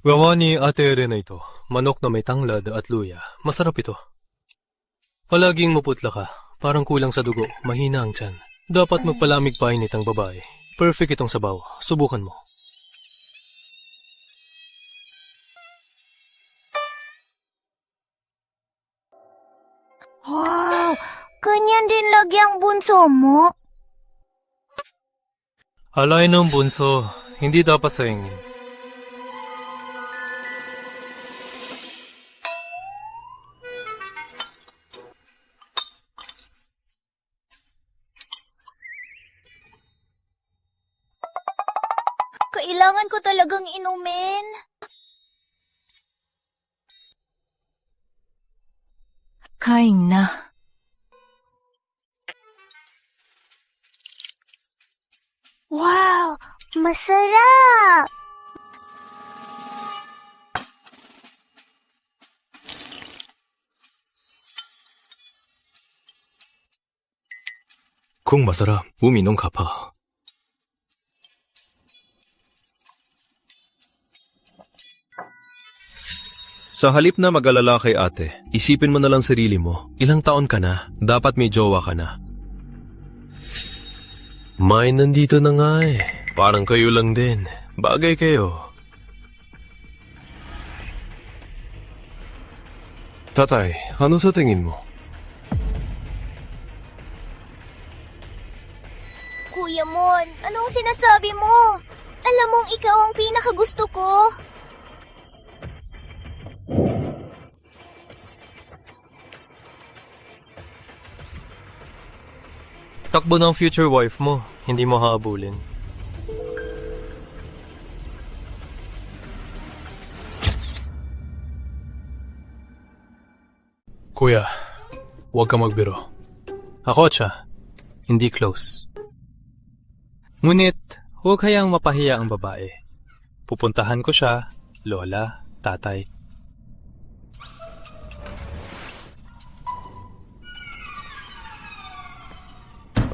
Gawa ni Ate Elena ito. Manok na may tanglad at luya. Masarap ito. Palaging maputla ka. Parang kulang sa dugo. Mahina ang tiyan. Dapat magpalamig pa init ang babae. Perfect itong sabaw. Subukan mo. Wow! Ganyan din lagi ang bunso mo? Alay ng bunso. Hindi dapat sayangin. Kailangan ko talagang inumin. Kain na. Wow! Masarap! Kung masarap, uminom ka pa. Sa halip na mag-alala kay ate, isipin mo na lang sarili mo. Ilang taon ka na, dapat may jowa ka na. May nandito na nga eh. Parang kayo lang din. Bagay kayo. Tatay, ano sa tingin mo? Kuya Mon, anong sinasabi mo? Alam mong ikaw ang pinakagusto ko. Takbo ng future wife mo, hindi mo hahabulin. Kuya, huwag ka magbiro. Ako siya, hindi close. Ngunit, huwag hayang mapahiya ang babae. Pupuntahan ko siya, lola, tatay.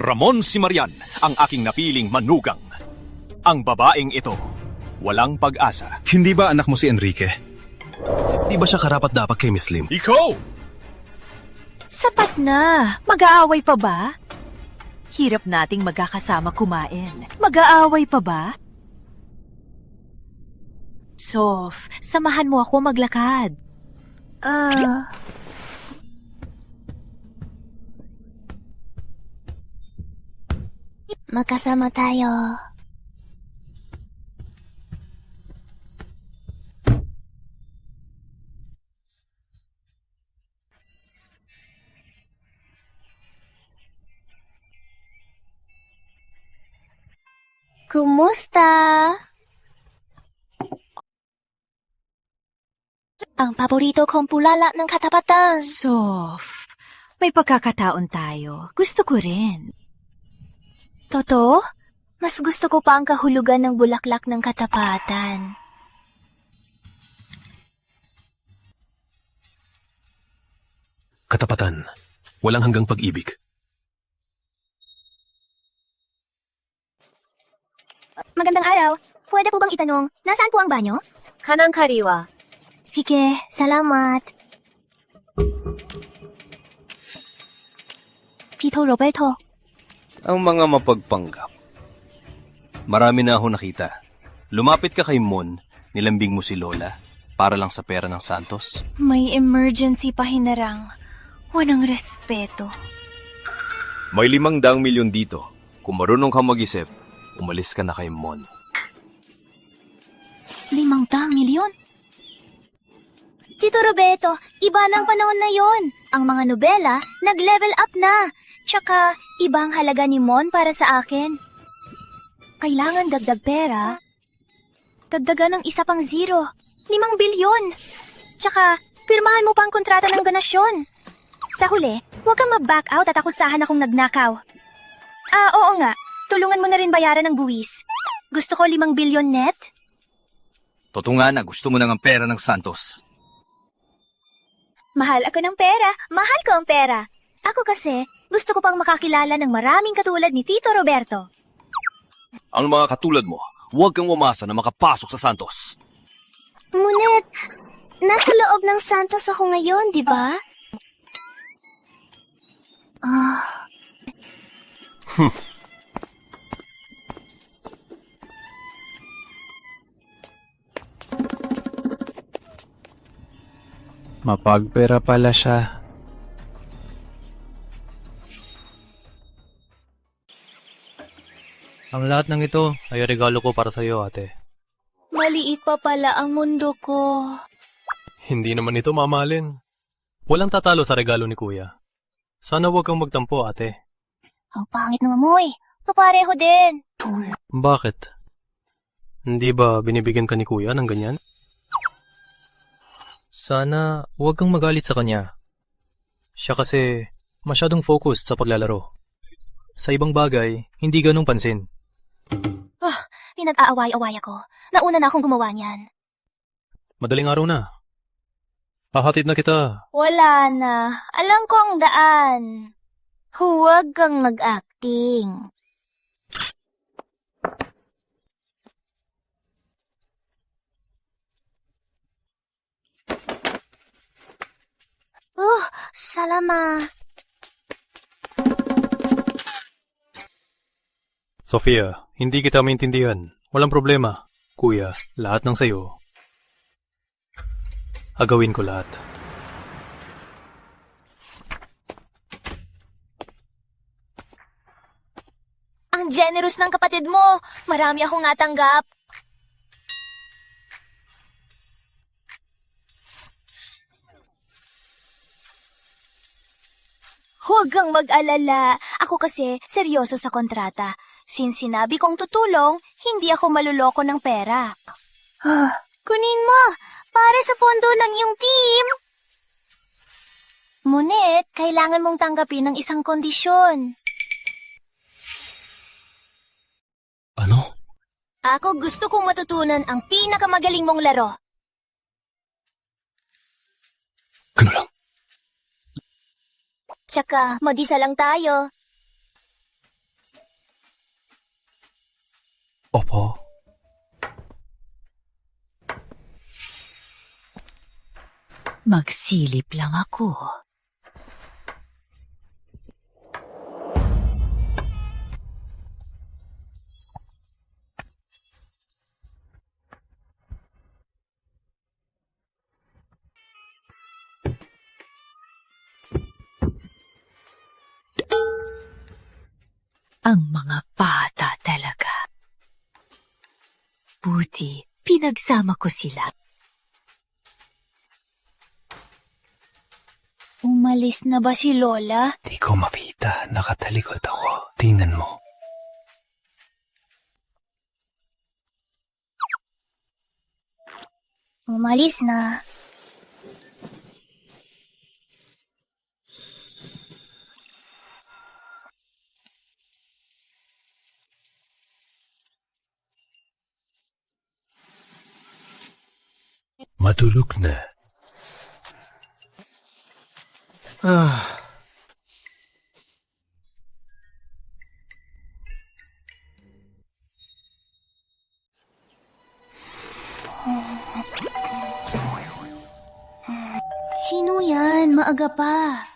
Ramon si Marian, ang aking napiling manugang. Ang babaeng ito, walang pag-asa. Hindi ba anak mo si Enrique? Di ba siya karapat-dapat kay Miss Lim? Ikaw! Sapat na. Mag-aaway pa ba? Hirap nating magkakasama kumain. Mag-aaway pa ba? Sof, samahan mo ako maglakad. Magkasama tayo. Kumusta? Ang paborito kong bulala ng katapatan. Sof, may pagkakataon tayo. Gusto ko rin. Totoo? Mas gusto ko pa ang kahulugan ng bulaklak ng katapatan. Katapatan, walang hanggang pag-ibig. Magandang araw. Pwede po bang itanong, nasaan po ang banyo? Kanang kariwa. Sige, salamat. Tito Roberto. Ang mga mapagpanggap. Marami na ako nakita. Lumapit ka kay Mon, nilambing mo si Lola, para lang sa pera ng Santos. May emergency pa hinarang. Walang respeto. May 500 milyon dito. Kung marunong ka mag-isip, umalis ka na kay Mon. 500 milyon? Tito Roberto, iba ng panahon na yon. Ang mga nobela, nag-level up na. Tsaka, ibang halaga ni Mon para sa akin. Kailangan dagdag pera. Dagdagan ng isa pang 0. 5 bilyon. Tsaka, pirmahan mo pa ang kontrata ng ganasyon. Sa huli, huwag kang mag-back out at akusahan akong nagnakaw. Oo nga. Tulungan mo na rin bayaran ng buwis. Gusto ko 5 bilyon net. Totoo nga na gusto mo nang ang pera ng Santos. Mahal ako ng pera. Mahal ko ang pera. Ako kasi, gusto ko pang makakilala ng maraming katulad ni Tito Roberto. Ang mga katulad mo, huwag kang umasa na makapasok sa Santos. Ngunit, nasa loob ng Santos ako ngayon, di ba? Mapagpera pala siya. Ang lahat ng ito ay regalo ko para sa iyo, ate. Maliit pa pala ang mundo ko. Hindi naman ito mamahalin. Walang tatalo sa regalo ni Kuya. Sana huwag kang magtampo, ate. Ang pangit ng amoy. Kapareho din. Bakit? Hindi ba binibigyan ka ni kuya ng ganyan? Sana huwag kang magalit sa kanya. Siya kasi masyadong focused sa paglalaro. Sa ibang bagay, hindi ganong pansin. Pinag-aaway-away ako. Nauna na akong gumawa niyan. Madaling araw na. Hahatid na kita. Wala na. Alam ko ang daan. Huwag kang mag-acting. Salamat. Sofia, hindi kita maintindihan. Walang problema. Kuya, lahat ng sayo. Agawin ko lahat. Ang generous ng kapatid mo. Marami akong natanggap. Huwag kang mag-alala. Ako kasi seryoso sa kontrata. Since sinabi kong tutulong, hindi ako maluloko ng pera. Kunin mo, para sa pondo ng iyong team. Ngunit, kailangan mong tanggapin ng isang kondisyon. Ano? Ako gusto kong matutunan ang pinakamagaling mong laro. Ano lang? Tsaka, mag-isa lang tayo. Opo. Magsilip lang ako. Ang mga bata talaga. Buti, pinagsama ko sila. Umalis na ba si Lola? Di ko makita. Nakatalikod ako. Tingnan mo. Umalis na. Matulog na. Sino yan? Maaga pa.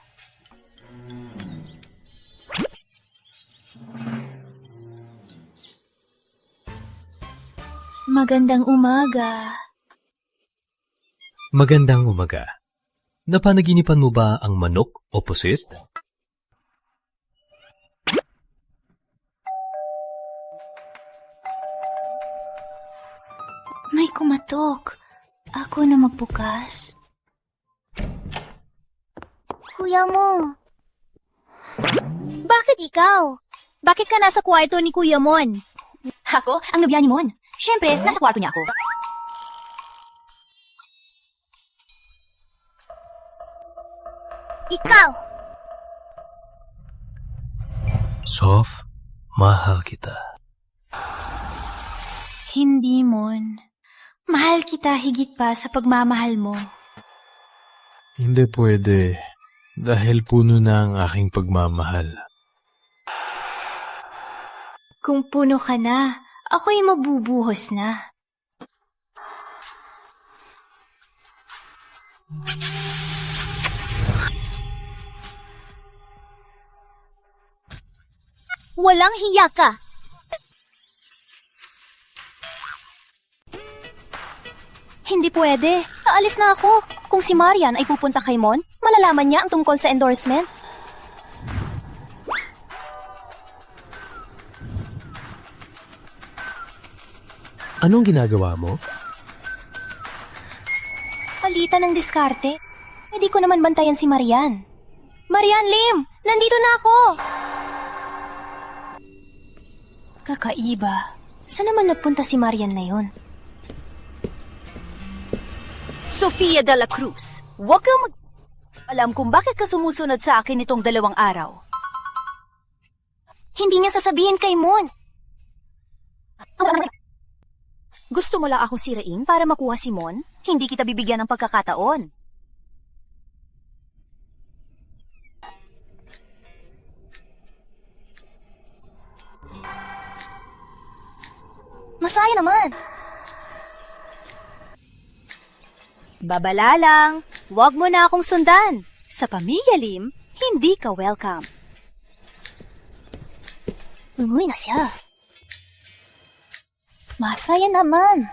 Magandang umaga. Magandang umaga. Napanaginipan mo ba ang manok o pusit? May kumatok. Ako na magbukas. Kuya mo. Bakit ikaw? Bakit ka nasa kwarto ni Kuya Mon? Ako, ang nobya ni Mon. Siyempre, nasa kwarto niya ako. Ikaw! Sof, mahal kita. Hindi, Mon. Mahal kita higit pa sa pagmamahal mo. Hindi pwede. Dahil puno na ang aking pagmamahal. Kung puno ka na, ako'y mabubuhos na. Walang hiya ka! Hindi pwede. Aalis na ako. Kung si Marian ay pupunta kay Mon, malalaman niya ang tungkol sa endorsement. Anong ginagawa mo? Palitan ng diskarte. Hindi ko naman bantayan si Marian. Marian Lim! Nandito na ako! Kakaiba. Saan naman napunta si Marian na yon? Sofia de la Cruz, huwag kang alam kung bakit ka sumusunod sa akin itong 2 araw. Hindi niya sasabihin kay Mon. Gusto mo lang ako sirain para makuha si Mon? Hindi kita bibigyan ng pagkakataon. Masaya naman. Babala lang, huwag mo na akong sundan. Sa Pamilya Lim, hindi ka welcome. Umuwi na siya. Masaya naman.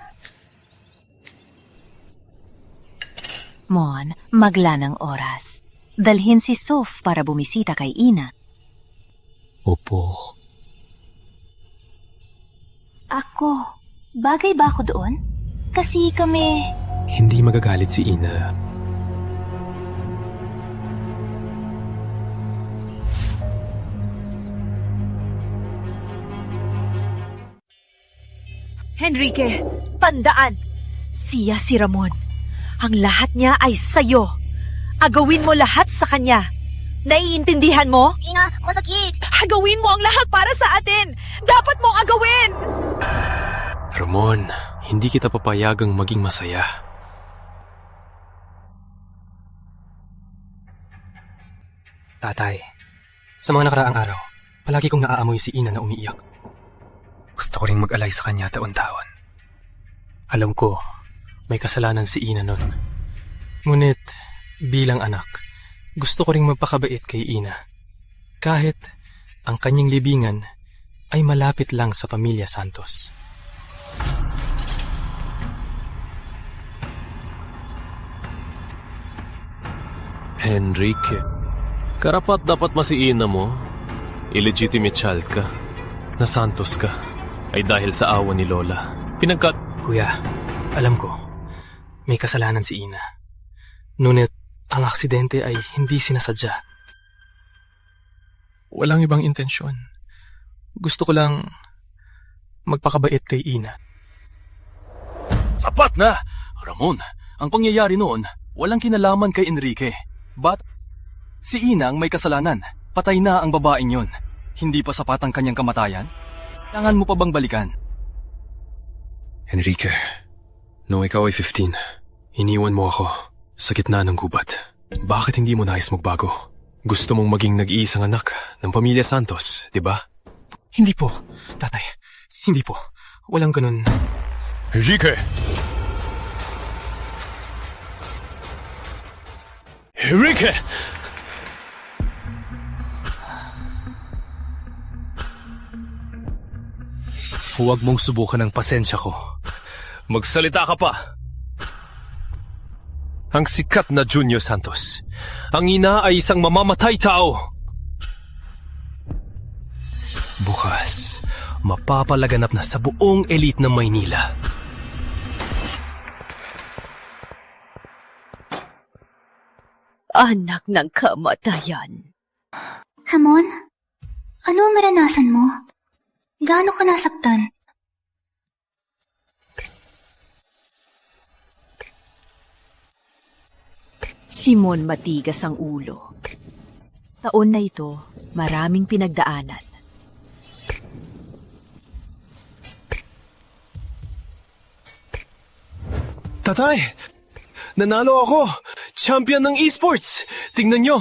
Mon, magla ng oras. Dalhin si Soph para bumisita kay Ina. Opo. Ako, bagay ba ako doon? Kasi kami... Hindi magagalit si Ina. Enrique, tandaan! Siya si Ramon. Ang lahat niya ay sayo. Agawin mo lahat sa kanya. Naiintindihan mo? Ina, masakit! Agawin mo ang lahat para sa atin! Dapat mong agawin! Ramon, hindi kita papayagang maging masaya. Tatay, sa mga nakaraang araw, palagi kong naaamoy si Ina na umiiyak. Gusto ko ring mag-alay sa kanya taon-taon. Alam ko, may kasalanan si Ina nun. Ngunit, bilang anak, gusto ko ring magpakabait kay Ina. Kahit ang kanyang libingan ay malapit lang sa pamilya Santos. Enrique, karapat dapat masiina mo. Illegitimate child ka. Na Santos ka. Ay dahil sa awa ni Lola. Kuya, alam ko, may kasalanan si Ina. Ngunit, ang aksidente ay hindi sinasadya. Walang ibang intensyon. Gusto ko lang magpakabait kay Ina. Sapat na! Ramon, ang pangyayari noon, walang kinalaman kay Enrique. Si Ina ang may kasalanan. Patay na ang babaeng yon. Hindi pa sapat ang kanyang kamatayan? Kailangan mo pa bang balikan? Enrique, nung ikaw ay 15, iniwan mo ako sa gitna ng gubat. Bakit hindi mo nais magbago? Gusto mong maging nag-iisang anak ng pamilya Santos, di ba? Hindi po, tatay. Hindi po. Walang ganun. Enrique! Enrique! Huwag mong subukan ang pasensya ko. Magsalita ka pa! Ang sikat na Junior Santos. Ang ina ay isang mamamatay tao. Bukas, mapapalaganap na sa buong elite ng Maynila. Anak ng kamatayan. Ramon, ano ang naranasan mo? Gaano ka nasaktan? Simon matigas ang ulo. Taon na ito, maraming pinagdaanan. Tatay! Nanalo ako! Champion ng esports! Tingnan nyo!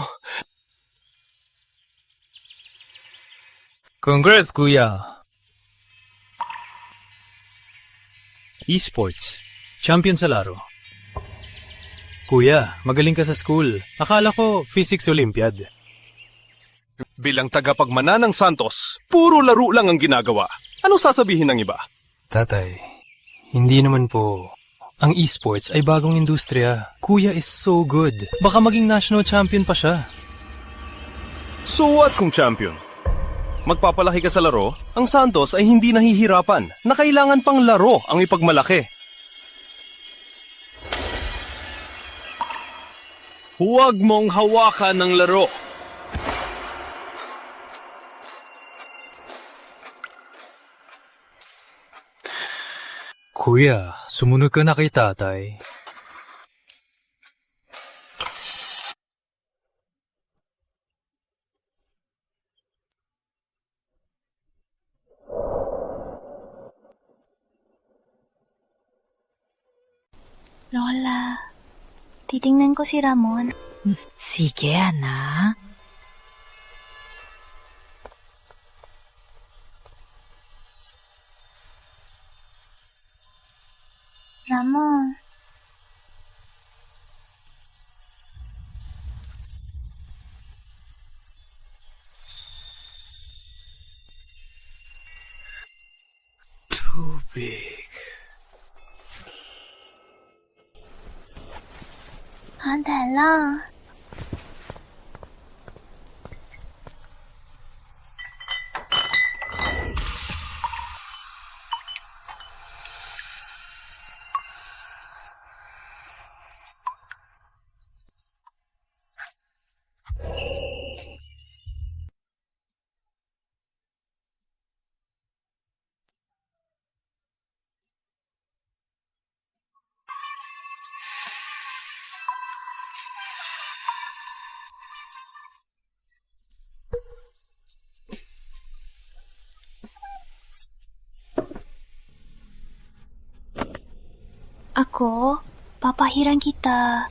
Congrats, kuya! Esports. Champion sa laro. Kuya, magaling ka sa school. Akala ko Physics Olympiad. Bilang tagapagmana ng Santos, puro laro lang ang ginagawa. Ano sasabihin ng iba? Tatay, hindi naman po. Ang esports ay bagong industriya. Kuya is so good. Baka maging national champion pa siya. So what kung champion? Magpapalaki ka sa laro, ang Santos ay hindi nahihirapan na kailangan pang laro ang ipagmalaki. Huwag mong hawakan ng laro. Kuya, sumunod ka na kay tatay. Lola, titingnan ko si Ramon. Sige, anak. Ramon. Tubig. Handa lang. Ako, papahiran kita.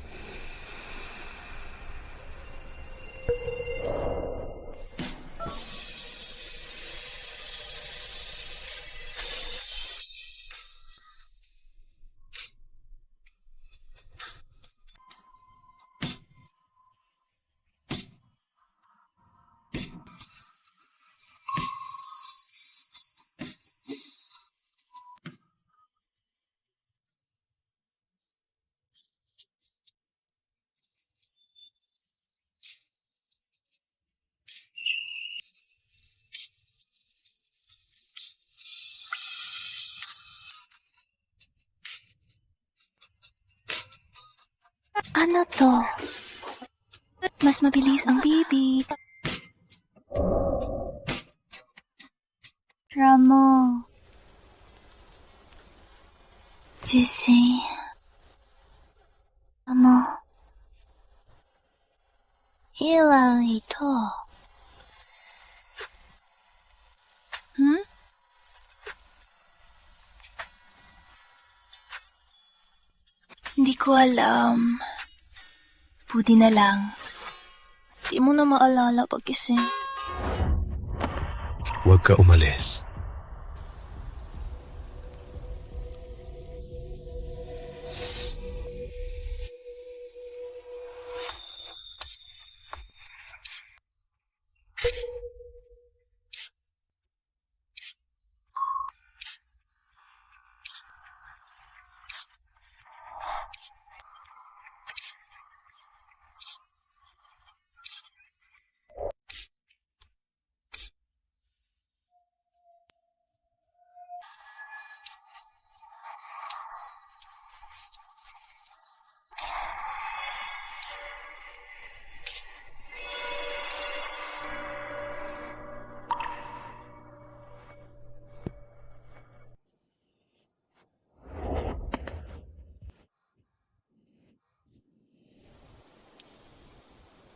Ano to? Mas mabilis ang bibi. Ramo. Gising. Ramo. Ilang ito? Hindi ko alam. Buti na lang. Di mo na maalala pagkising. Huwag ka umalis.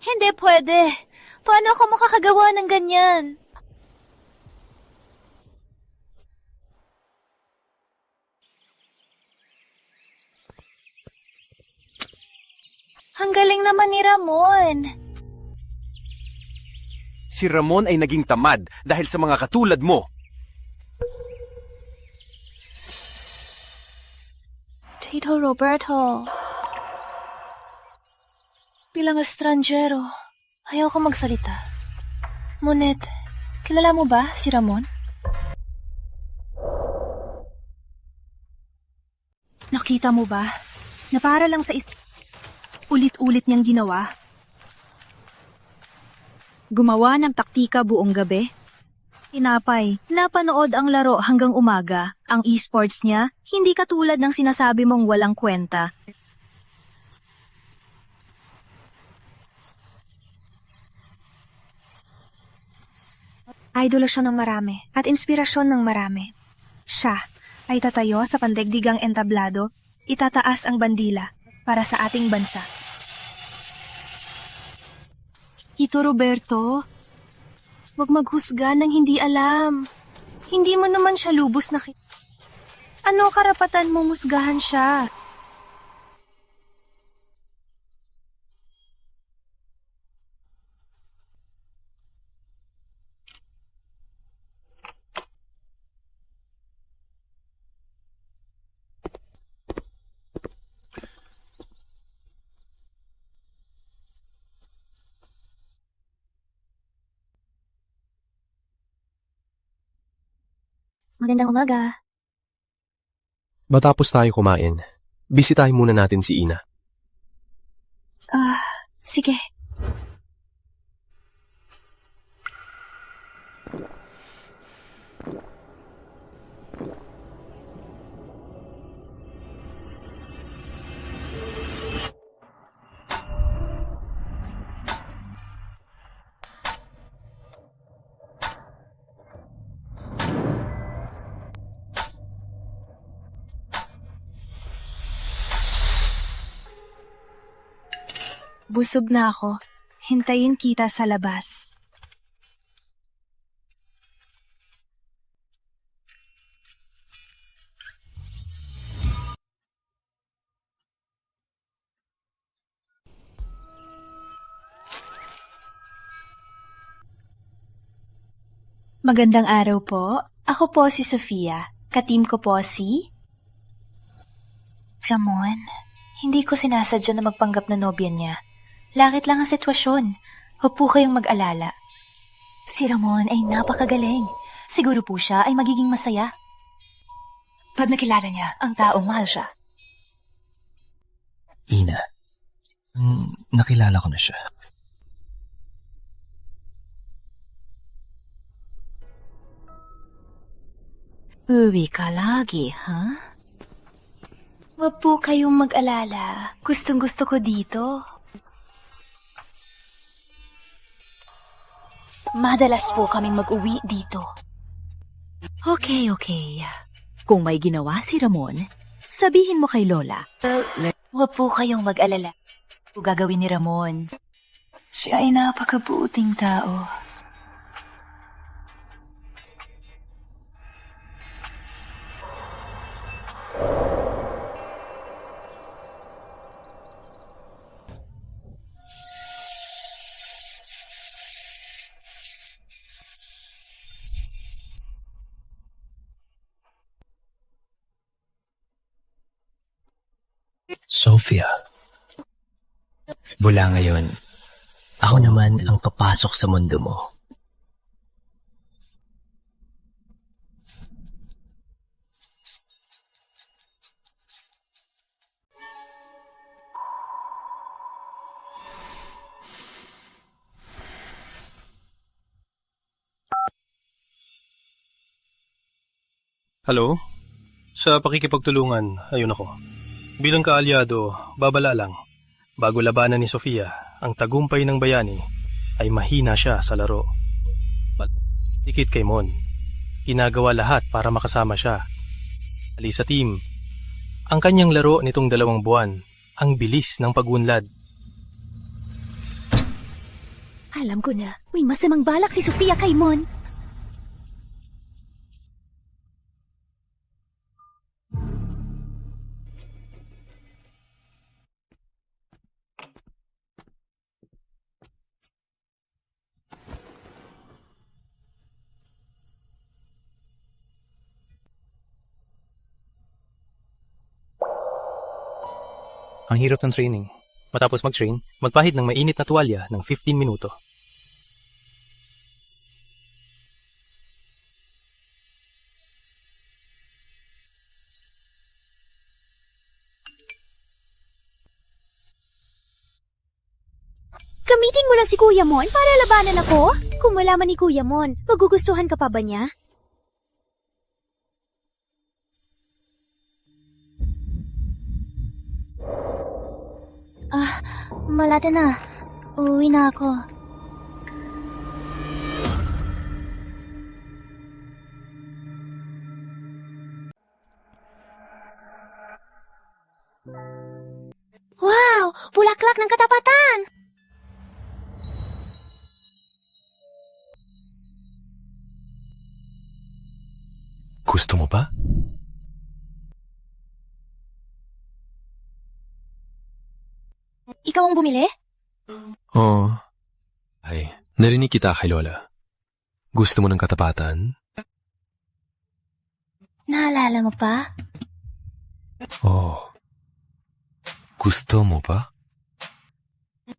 Hindi pwede. Paano ako makakagawa ng ganyan? Ang galing naman ni Ramon. Si Ramon ay naging tamad dahil sa mga katulad mo. Tito Roberto. Bilang estranjero, ayaw ko magsalita. Ngunit, kilala mo ba si Ramon? Nakita mo ba? Na para lang sa ulit-ulit niyang ginawa. Gumawa ng taktika buong gabi. Tinapay, napanood ang laro hanggang umaga. Ang esports niya, hindi katulad ng sinasabi mong walang kwenta. Idolo siya ng marami at inspirasyon ng marami. Siya, ay tatayo sa pandaigdigang entablado, itataas ang bandila para sa ating bansa. Tito Roberto, huwag maghusga ng hindi alam. Hindi mo naman siya lubos na Ano karapatan mo musgahan siya? Magandang umaga. Matapos tayo kumain, bisitahin muna natin si Ina. Sige. Busog na ako. Hintayin kita sa labas. Magandang araw po. Ako po si Sofia. Kateam ko po si... Ramon, hindi ko sinasadya na magpanggap na nobya niya. Lakit lang ang sitwasyon. Huwag po kayong mag-alala. Si Ramon ay napakagaling. Siguro po siya ay magiging masaya. Pag nakilala niya ang taong mahal siya. Ina, nakilala ko na siya. Uwi ka lagi, ha? Huwag po kayong mag-alala. Gustong-gusto ko dito. Madalas po kaming mag-uwi dito. Okay. Kung may ginawa si Ramon, sabihin mo kay Lola. Huwag po kayong mag-alala. Ito gagawin ni Ramon. Siya ay napakabuting tao. Sophia. Mula ngayon, ako naman ang papasok sa mundo mo. Hello? Sa pakikipagtulungan, ayun ako. Bilang kaalyado, babala lang. Bago labanan ni Sofia, ang tagumpay ng bayani ay mahina siya sa laro. Dikit kay Mon. Ginagawa lahat para makasama siya. Ali sa team. Ang kanyang laro nitong 2 buwan, ang bilis ng pagunlad. Alam ko na, may masamang balak si Sofia kay Mon. Ang hirap ng training. Matapos mag-train, magpahid ng mainit na tuwalya ng 15 minuto. Gamitin mo lang si Kuya Mon para labanan ako? Kung malaman ni Kuya Mon, magugustuhan ka pa ba niya? Malate na. Uwi na ako. Gusto mo ba? Ikaw ang bumili? Oo. Ay, narinig kita kay Lola. Gusto mo ng katapatan? Naalala mo pa? Oo. Gusto mo ba?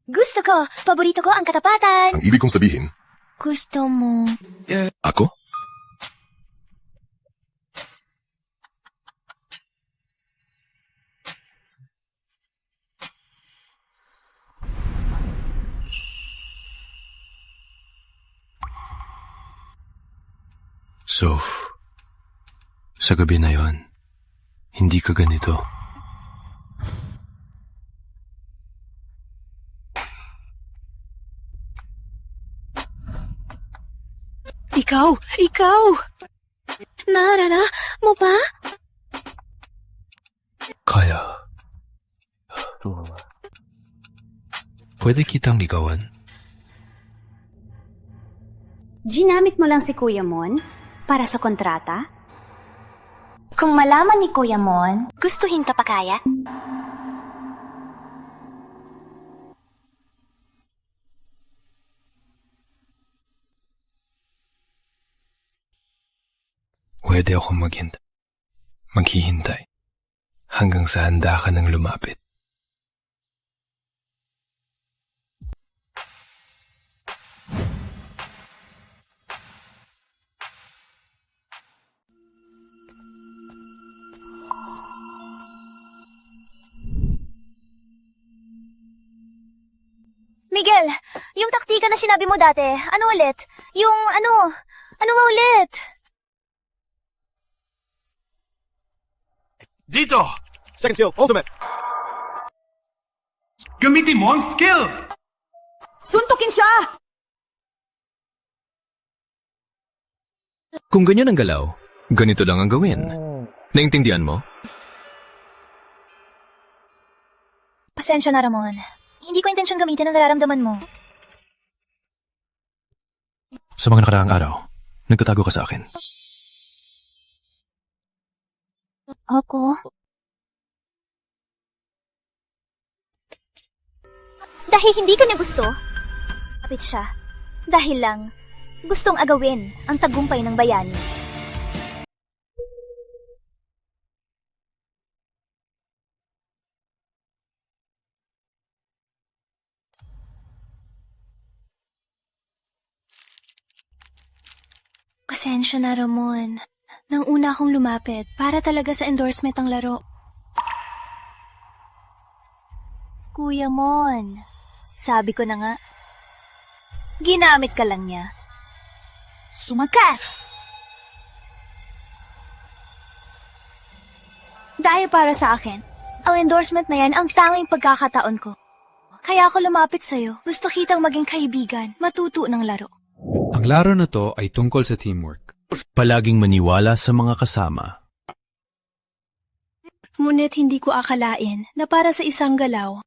Gusto ko! Paborito ko ang katapatan! Ang ibig kong sabihin, Gusto mo... ako? Soph, sa gabi na yon, hindi ka ganito. Ikaw! Naalala mo pa? Kaya. Pwede kitang ligawan? Ginamit mo lang si Kuya Mon para sa kontrata? Kung malaman ni Kuya Mon, gustuhin ka pa kaya? Pwede ako maghihintay hanggang sa handa ka nang lumapit. Miguel, yung taktika na sinabi mo dati, ano ulit? Ano nga ulit? Dito! Second skill, ultimate! Gamitin mo ang skill! Suntukin siya! Kung ganyan ang galaw, ganito lang ang gawin. Naintindihan mo? Pasensya na, Ramon. Hindi ko intensyon gamitin ang nararamdaman mo. Sa mga nakaraang araw, nagtatago ka sa akin. Ako? Dahil hindi ka niya gusto, kapit siya. Dahil lang, gustong agawin ang tagumpay ng bayani. Pasensya na, Ramon. Nang una akong lumapit para talaga sa endorsement ng laro. Kuya Mon, sabi ko na nga, ginamit ka lang niya. Sumakas! Dahil para sa akin, ang endorsement na yan ang tanging pagkakataon ko. Kaya ako lumapit sa'yo. Gusto kitang maging kaibigan, matuto ng laro. Ang laro na to ay tungkol sa teamwork. Palaging maniwala sa mga kasama. Ngunit hindi ko akalain na para sa isang galaw,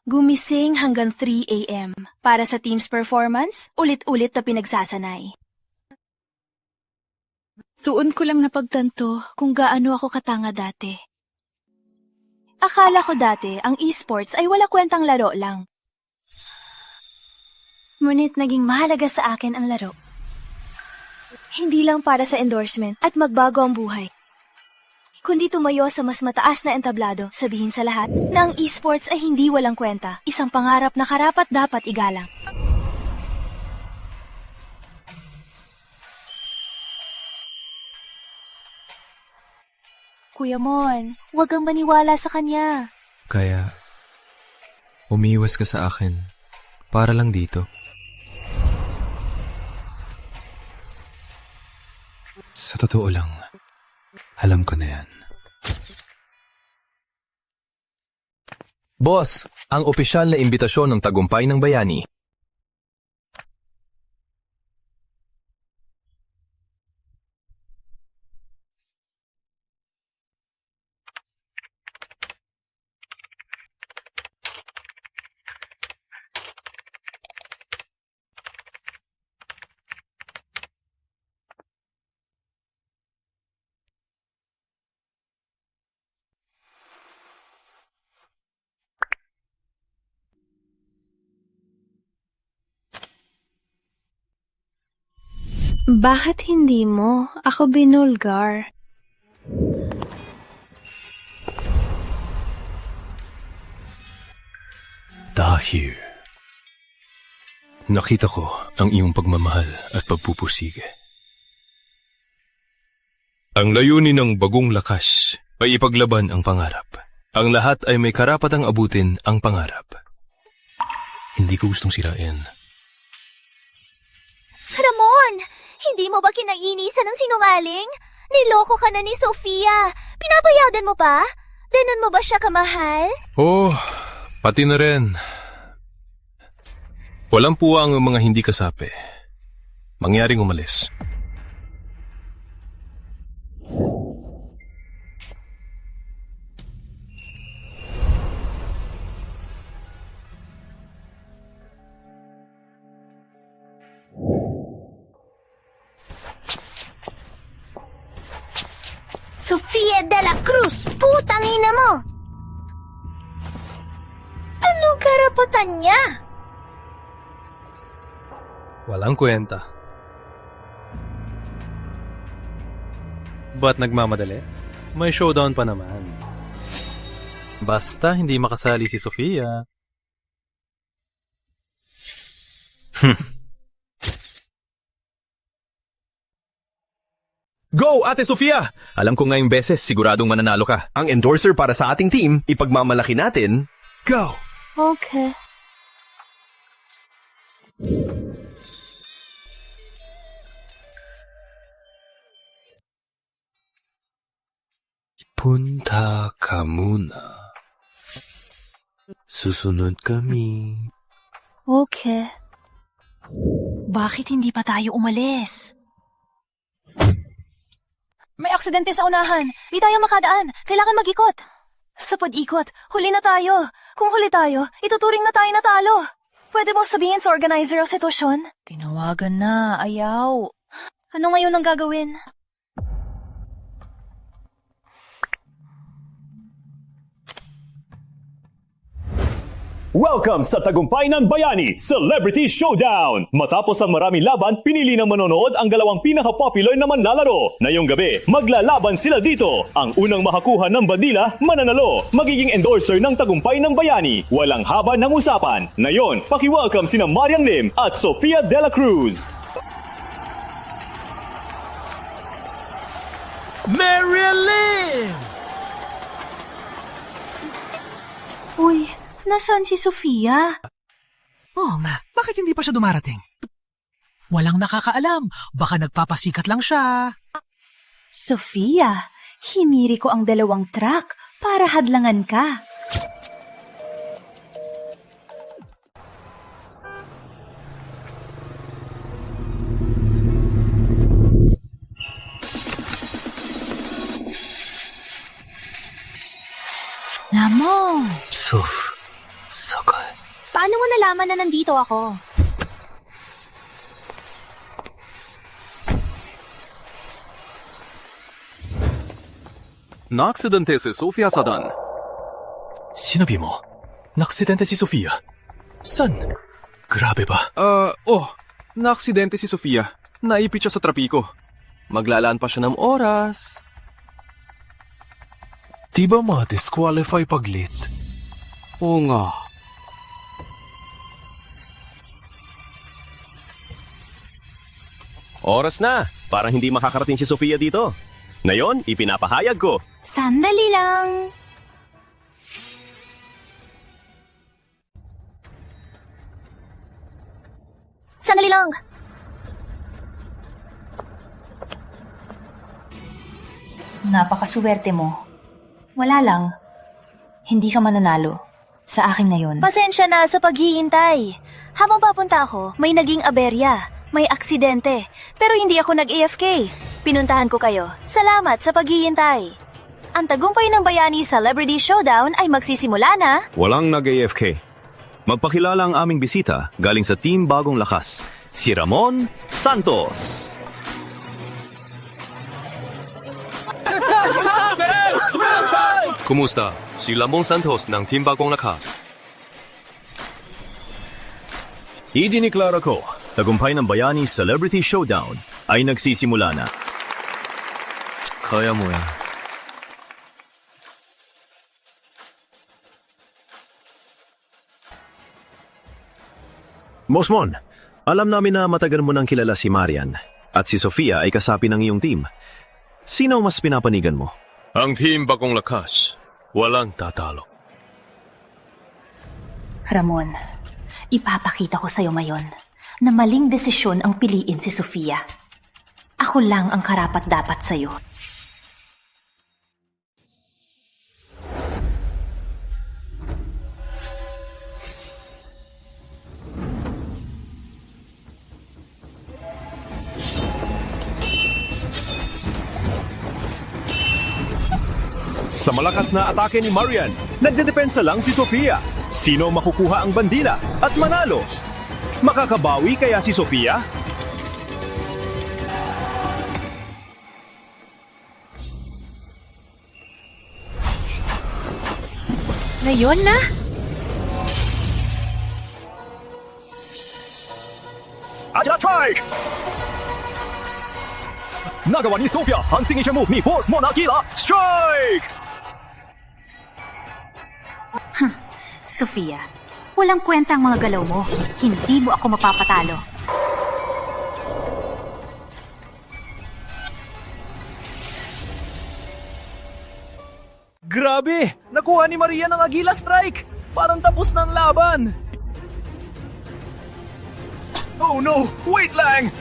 gumising hanggang 3 a.m. para sa team's performance, ulit-ulit na pinagsasanay. Doon ko lang napagtanto kung gaano ako katanga dati. Akala ko dati ang esports ay wala kwentang laro lang. Ngunit naging mahalaga sa akin ang laro. Hindi lang para sa endorsement at magbago ang buhay, kundi tumayo sa mas mataas na entablado, sabihin sa lahat na ang esports ay hindi walang kwenta, isang pangarap na karapat dapat igalang. Kuya Mon, huwag kang maniwala sa kanya. Kaya, umiwas ka sa akin para lang dito. Sa totoo lang, alam ko na yan. Boss, ang opisyal na imbitasyon ng tagumpay ng bayani. Bakit hindi mo? Ako binulgar. Dahil nakita ko ang iyong pagmamahal at pagpupusige. Ang layunin ng bagong lakas ay ipaglaban ang pangarap. Ang lahat ay may karapatang abutin ang pangarap. Hindi ko gustong sirain. Ramon! Hindi mo ba kinainisan ng sinungaling? Niloko ka na ni Sofia. Pinapayagan mo pa? Ganon mo ba siya kamahal? Oh, pati na rin. Walang puwang ang mga hindi kasapi. Mangyaring umalis. Sofia de la Cruz! Putang ina mo! Anong karapatan niya? Walang kwenta. Ba't nagmamadali? May showdown pa naman. Basta hindi makasali si Sofia. Go, Ate Sofia! Alam ko ngayong beses, siguradong mananalo ka. Ang endorser para sa ating team, ipagmamalaki natin. Go! Okay. Punta ka muna. Susunod kami. Okay. Bakit hindi pa tayo umalis? May aksidente sa unahan. Di tayo makadaan. Kailangan mag-ikot. Sa pag-ikot, huli na tayo. Kung huli tayo, ituturing na tayo natalo. Pwede mo sabihin sa organizer ang sitwasyon? Tinawagan na, ayaw. Ano ngayon ang gagawin? Welcome sa Tagumpay ng Bayani Celebrity Showdown! Matapos ang maraming laban, pinili ng manonood ang dalawang pinaka-popular na manlalaro. Ngayong gabi, maglalaban sila dito. Ang unang makakuha ng bandila, mananalo. Magiging endorser ng Tagumpay ng Bayani. Walang haba ng usapan. Ngayon, paki-welcome sina Marian Lim at Sofia de la Cruz. Marian Lim! Uy, nasaan si Sofia? Oo nga, bakit hindi pa siya dumarating? Walang nakakaalam, baka nagpapasikat lang siya. Sofia, hiniri ko ang 2 truck para hadlangan ka. Namo! Sof, sakal. Paano mo nalaman na nandito ako? Naaksidente si Sofia Sadan. Sinabi mo, naaksidente si Sofia? San? Grabe ba? Naaksidente si Sofia. Naipit siya sa trapiko. Maglalaan pa siya ng oras. Di ba ma-disqualify pag late? Oo nga. Oras na! Parang hindi makakarating si Sofia dito. Ngayon, ipinapahayag ko. Sandali lang. Sandali lang. Napakaswerte mo. Wala lang. Hindi ka mananalo. Sa akin na yun. Pasensya na sa paghihintay. Habang papunta ako, may naging aberya. May aksidente. Pero hindi ako nag-AFK. Pinuntahan ko kayo. Salamat sa paghihintay. Ang Tagumpay ng Bayani Celebrity Showdown ay magsisimula na. Walang nag-AFK. Magpakilala ang aming bisita galing sa Team Bagong Lakas, si Ramon Santos. Kumusta? Si Ramon Santos ng Team Bagong Lakas. Idiniklara ko, Tagumpay ng Bayani Celebrity Showdown ay nagsisimula na. Kaya mo yan. Mosmon, alam namin na matagal mo nang kilala si Marian at si Sofia ay kasapi ng iyong team. Sino mas pinapanigan mo? Ang team Bagong Lakas, walang tatalo. Ramon, ipapakita ko sa'yo ngayon na maling desisyon ang piliin si Sofia. Ako lang ang karapat-dapat sa'yo. Sa malakas na atake ni Marian, nagdedepensa lang si Sofia. Sino makukuha ang bandila at manalo? Makakabawi kaya si Sofia? Ngayon na? Agile strike! Nagawa ni Sofia ang signature move ni Boss Mon Aquila. Strike! Sofia, walang kwenta ang mga galaw mo. Hindi mo ako mapapatalo. Grabe! Nakuha ni Maria ng Agila Strike! Parang tapos na ang laban! Oh no! Wait lang!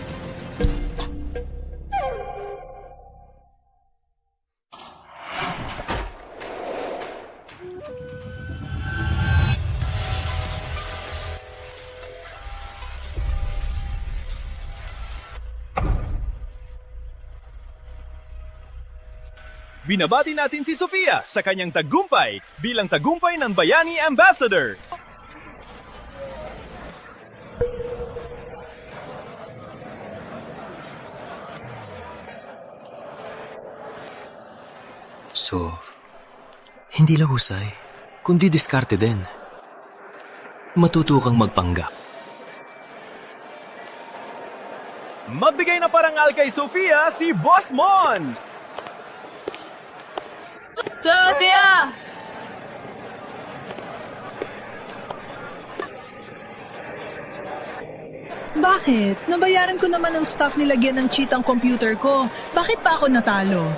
Binabati natin si Sofia sa kanyang tagumpay bilang tagumpay ng Bayani Ambassador. So, hindi lang husay, kundi diskarte din. Matuto kang magpanggap. Magbigay na parangal kay Sofia si Boss Mon! Sofia! Bakit? Nabayaran ko naman ng staff nilagyan ng cheat ang computer ko. Bakit pa ako natalo?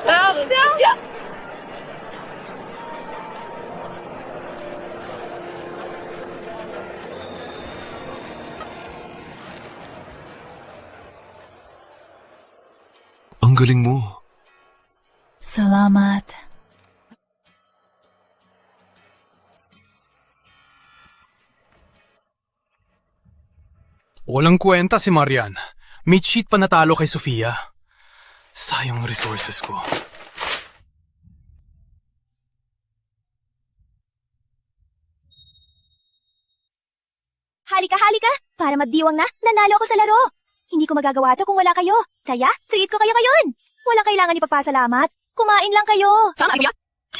Ang galing mo. Salamat. Walang kwenta si Marian. May cheat pa natalo kay Sofia. Sayang resources ko. Halika, halika! Para magdiwang na, nanalo ako sa laro. Hindi ko magagawa to kung wala kayo. Kaya, treat ko kayo ngayon. Walang kailangan ipagpasalamat. Kumain lang kayo.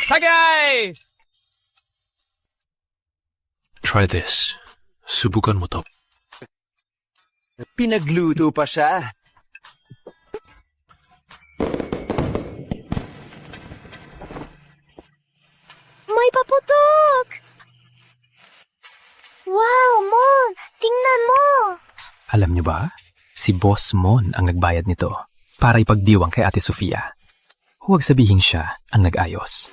Tagay! Try this. Subukan mo to. Pinagluto pa siya. May paputok! Wow, Mon! Tingnan mo! Alam niyo ba? Si Boss Mon ang nagbayad nito para ipagdiwang kay Ate Sofia. Huwag sabihin siya ang nag-ayos.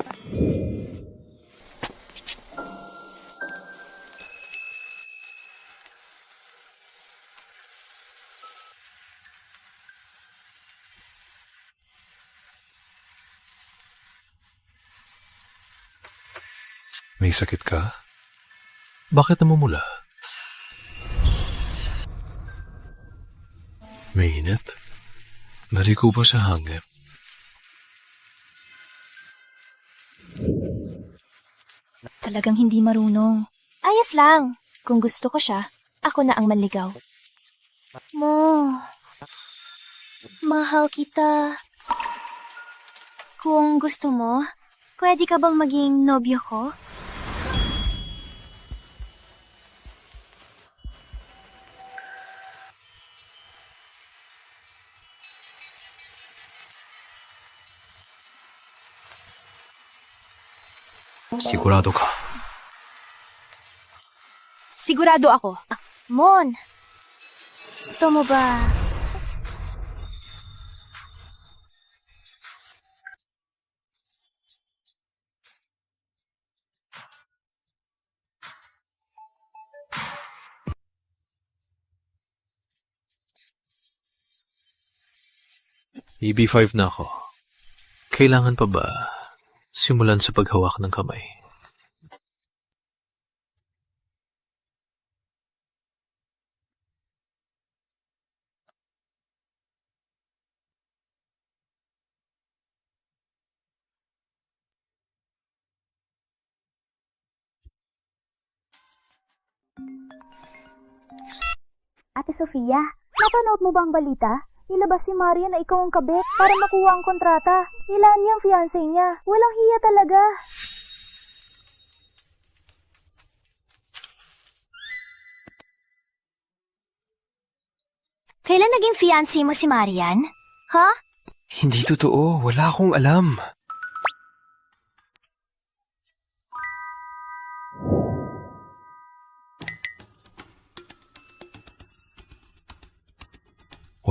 May sakit ka? Bakit namumula? Mainit? Nariko pa sa hangin. Talagang hindi marunong. Ayos lang. Kung gusto ko siya, ako na ang manligaw. Mo, mahal kita. Kung gusto mo, pwede ka bang maging nobyo ko? Sigurado ka? Sigurado ako. Mon, gusto mo ba? EB5 na ako. Kailangan pa ba simulan sa paghawak ng kamay? Ate Sofia, napanood mo ba ang balita? Nilabas si Maria na ikaw ang kabit para makuha ang kontrata. Ilan niyang fiancé niya. Walang hiya talaga. Kailan naging fiancé mo si Marian? Ha? Hindi totoo. Wala akong alam.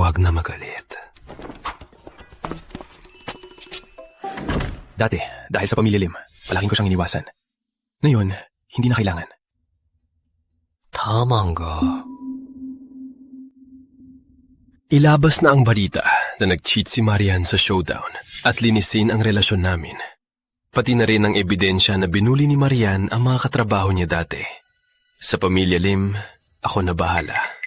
Huwag na magalit. Dati, dahil sa pamilya Lim, palaging ko siyang iniwasan. Ngayon, hindi na kailangan. Tama ka. Ilabas na ang balita na nag-cheat si Marian sa showdown at linisin ang relasyon namin. Pati na rin ang ebidensya na binuli ni Marian ang mga katrabaho niya dati. Sa pamilya Lim, ako na bahala.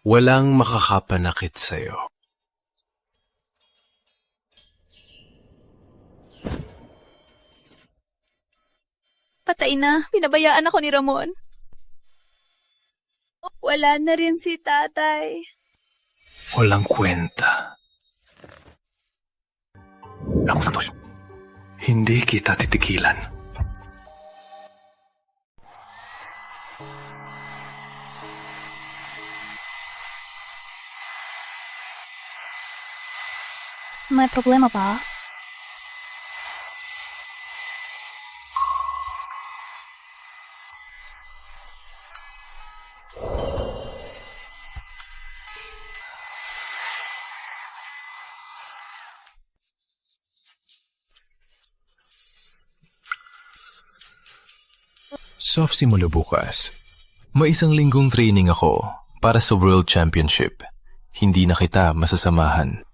Walang makakapanakit sa'yo. Patay na. Pinabayaan ako ni Ramon. Wala na rin si tatay. Walang kwenta. Ako, Santos. Hindi kita titigilan. May problema ba? Soft simula bukas. May isang linggong training ako para sa World Championship. Hindi na kita masasamahan.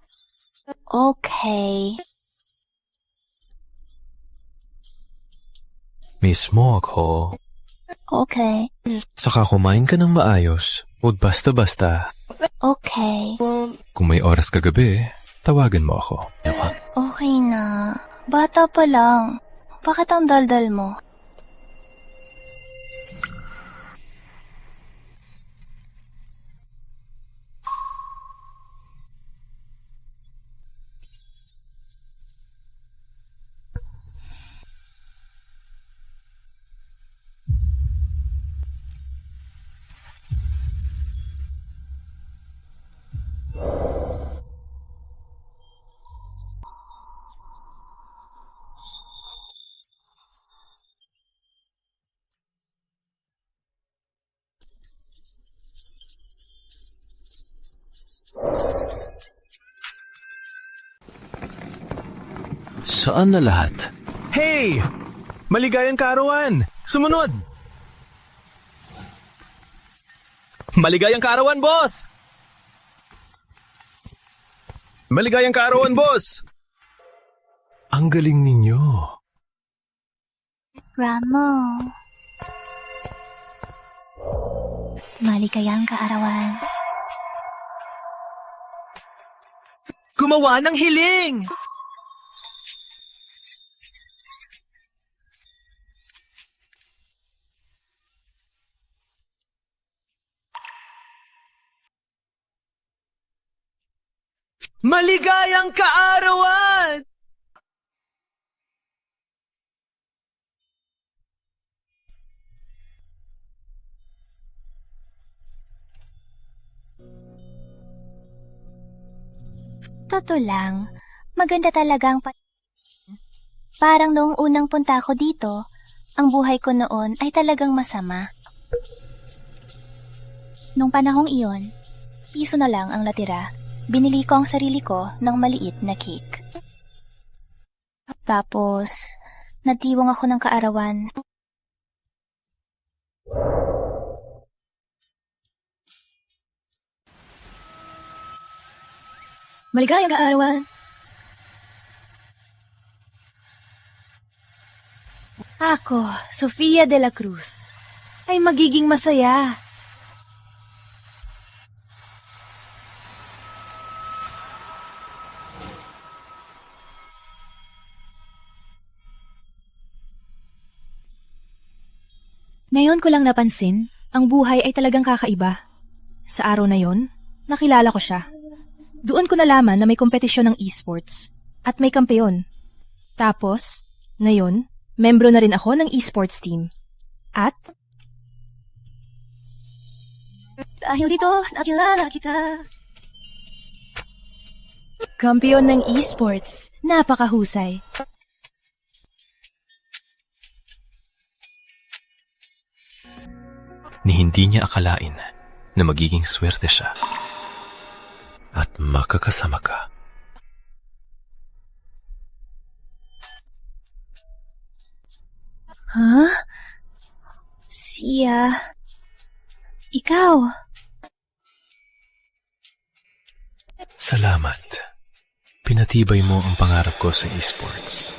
Okay. Mismo ako. Okay. Saka kumain ka ng maayos. Huwag basta-basta. Okay. Kung may oras kagabi, tawagan mo ako. Okay na. Bata pa lang. Bakit ang daldal mo? Saan na lahat? Hey! Maligayang kaarawan! Sumunod! Maligayang kaarawan, boss! Maligayang kaarawan, boss! Ang galing ninyo. Ramo. Maligayang kaarawan. Gumawa ng hiling! Maligayang kaarawan! Totoo lang, maganda talaga ang Parang noong unang punta ko dito, ang buhay ko noon ay talagang masama. Nung panahong iyon, piso na lang ang natira. Binili ko ang sarili ko ng maliit na cake. Tapos, natiwang ako ng kaarawan. Maligayang kaarawan! Ako, Sofia de la Cruz, ay magiging masaya. Ngayon ko lang napansin, ang buhay ay talagang kakaiba. Sa araw na yon, nakilala ko siya. Doon ko nalaman na may kompetisyon ng esports at may kampeon. Tapos, ngayon, membro na rin ako ng esports team. At dahil dito, nakilala kita. Kampeon ng esports. Napakahusay. Ni hindi niya akalain na magiging swerte siya at makakasama ka. Huh? Sia. Ikaw. Salamat. Pinatibay mo ang pangarap ko sa esports.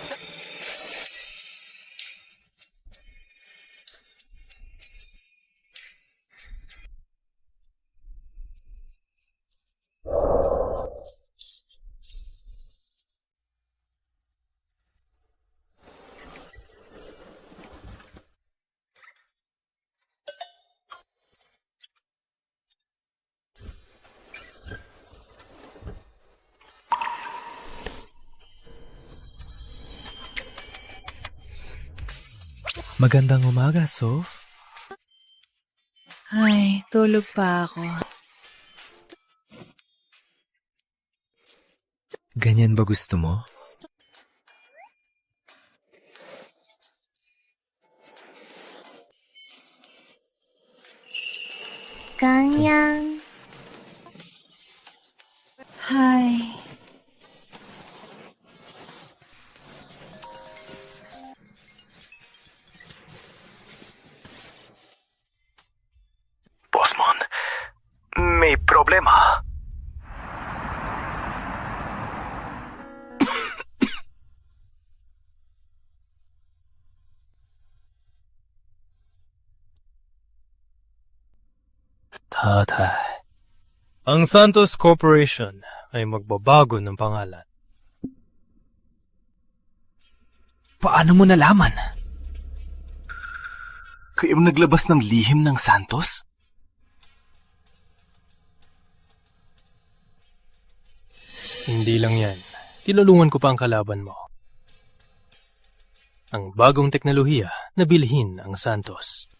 Magandang umaga, Soph. Ay, tulog pa ako. Ganyan ba gusto mo? Ganyan. Hi. Bossmon, may problema. Tatay. Ang Santos Corporation ay magbabago ng pangalan. Paano mo nalaman? Kayo naglabas ng lihim ng Santos? Hindi lang yan. Tinulungan ko pa ang kalaban mo. Ang bagong teknolohiya na bilhin ang Santos.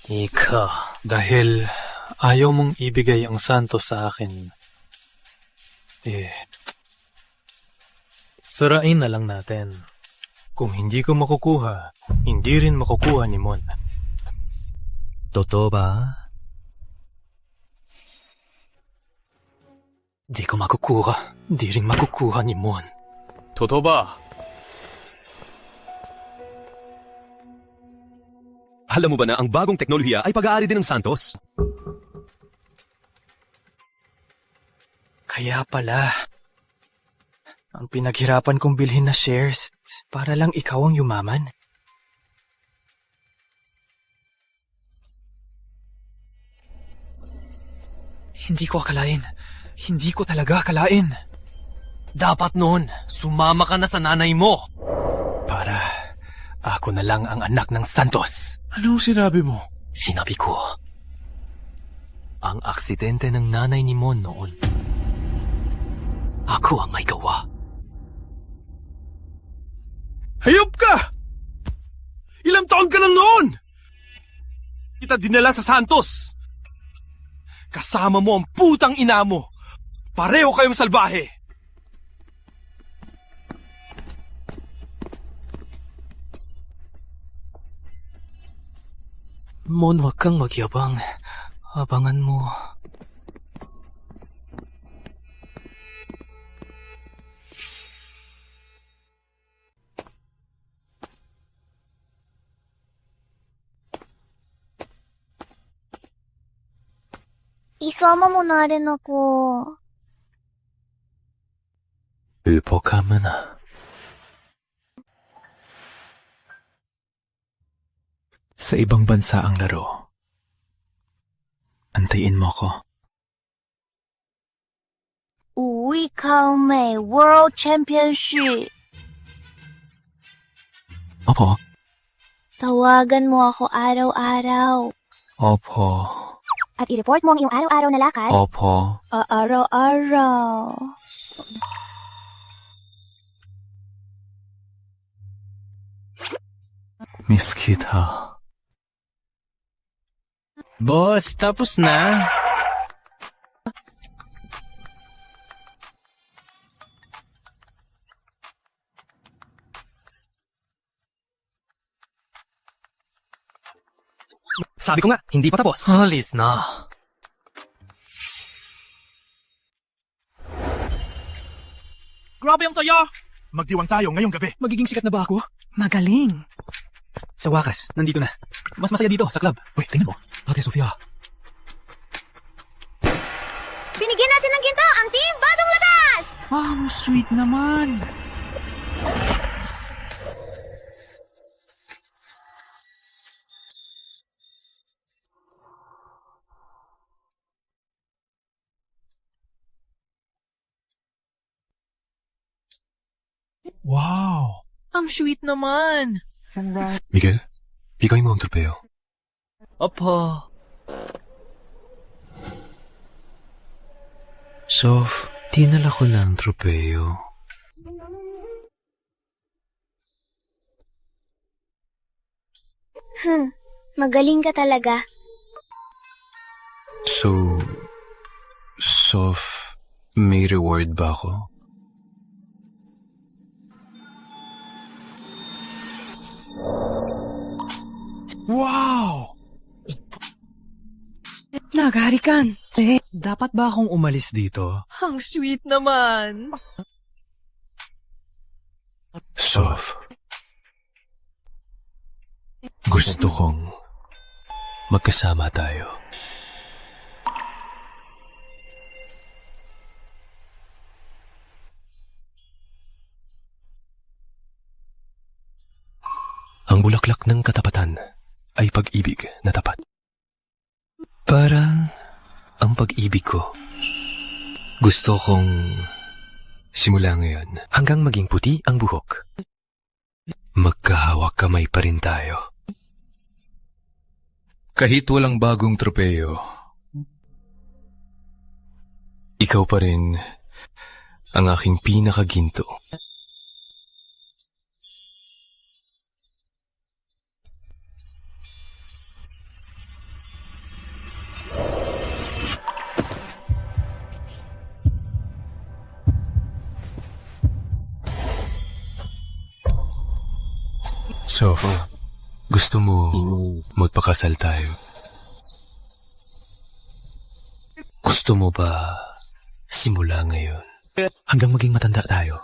Ika, dahil ayaw mong ibigay ang Santos sa akin, sarain na lang natin. Kung hindi ko makukuha, hindi rin makukuha ni Mon. Totoo ba? Di ko makukuha, di rin makukuha ni Mon. Totoo ba? Alam mo ba na ang bagong teknolohiya ay pag-aari din ng Santos? Kaya pala, ang pinaghirapan kong bilhin na shares para lang ikaw ang yumaman. Hindi ko akalain. Hindi ko talaga akalain. Dapat noon, sumama ka na sa nanay mo. Para ako na lang ang anak ng Santos. Anong sinabi mo? Sinabi ko, ang aksidente ng nanay ni Mon noon. Ako ang may gawa. Hayop ka! Ilang taon ka lang noon! Kita dinala sa Santos! Kasama mo ang putang ina mo! Pareho kayong salbahe! Mon, wag kang magyabang. Abangan mo. Isama mo na rin ako. Ulpokama na. Sa ibang bansa ang laro. Antayin mo ako. Ikaw may World Championship. Opo. Tawagan mo ako araw-araw. Opo. At i-report mo ang iyong araw-araw na lakad. Opo. Araw-araw. Miss kita. Boss, tapos na. Sabi ko nga, hindi pa tapos. Halit na. Grabe ang saya! Magdiwang tayo ngayong gabi. Magiging sikat na ba ako? Magaling. Sa wakas, nandito na. Mas masaya dito, sa club. Uy, tingnan mo. Ate Sofia. Binigyan natin ng ginto ang team Bagong Lakas! Wow, sweet naman. Wow! Ang sweet naman. Miguel, bigay mo ang trofeo. Opo. Sof, dinala ko na ang tropeo. Magaling ka talaga. So, Sof, may reward ba ako? Wow! Nagharikan. Dapat ba akong umalis dito? Ang sweet naman. Sof, gusto kong magkasama tayo. Ang bulaklak ng katapatan ay pag-ibig na tapat. Parang ang pag-ibig ko. Gusto kong simula ngayon hanggang maging puti ang buhok. Magkahawak kamay pa rin tayo. Kahit walang bagong tropeo, ikaw pa rin ang aking pinakaginto. So, gusto mo magpakasal tayo? Gusto mo ba simula ngayon hanggang maging matanda tayo?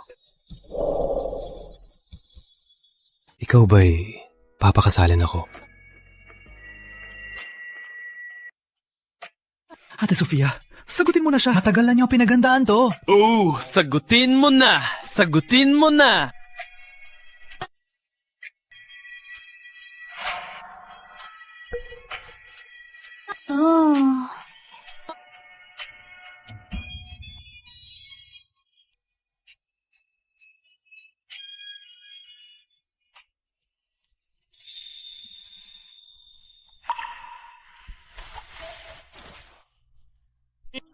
Ikaw ba'y papakasalin ako? Ate Sofia, sagutin mo na siya. Matagal na niyo pinaghandaan to. Sagutin mo na! Sagutin mo na! Oh.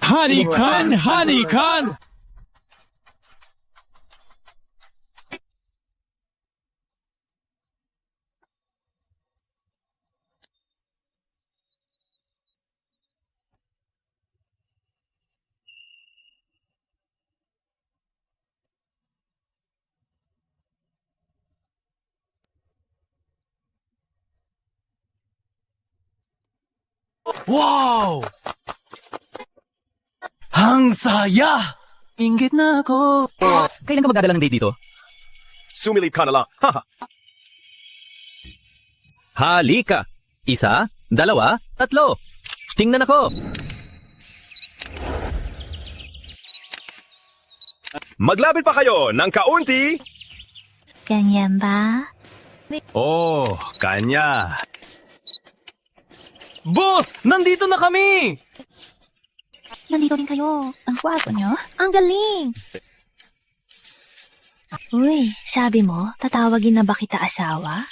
Hanikan! Hanikan! Wow! Ang saya! Inggit na ako. Kailan ka magdadala ng date dito? Sumilip ka na lang. Haha. Halika! 1, 2, 3. Tingnan ako! Maglapit pa kayo ng kaunti. Ganyan ba? Oh, kanya. Boss! Nandito na kami! Nandito rin kayo. Ang gwapo nyo. Ang galing! Uy, sabi mo, tatawagin na ba kita asawa?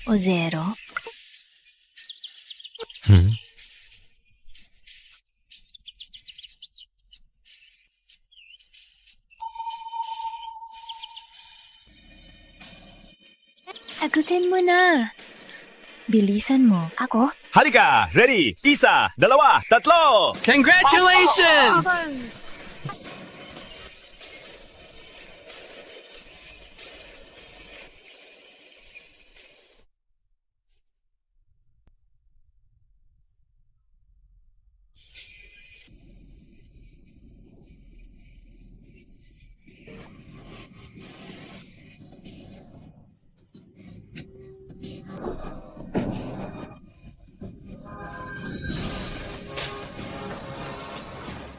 O 0? Sagutin mo na. Bilisan mo. Ako? Halika! Ready? 1, 2, 3. Congratulations!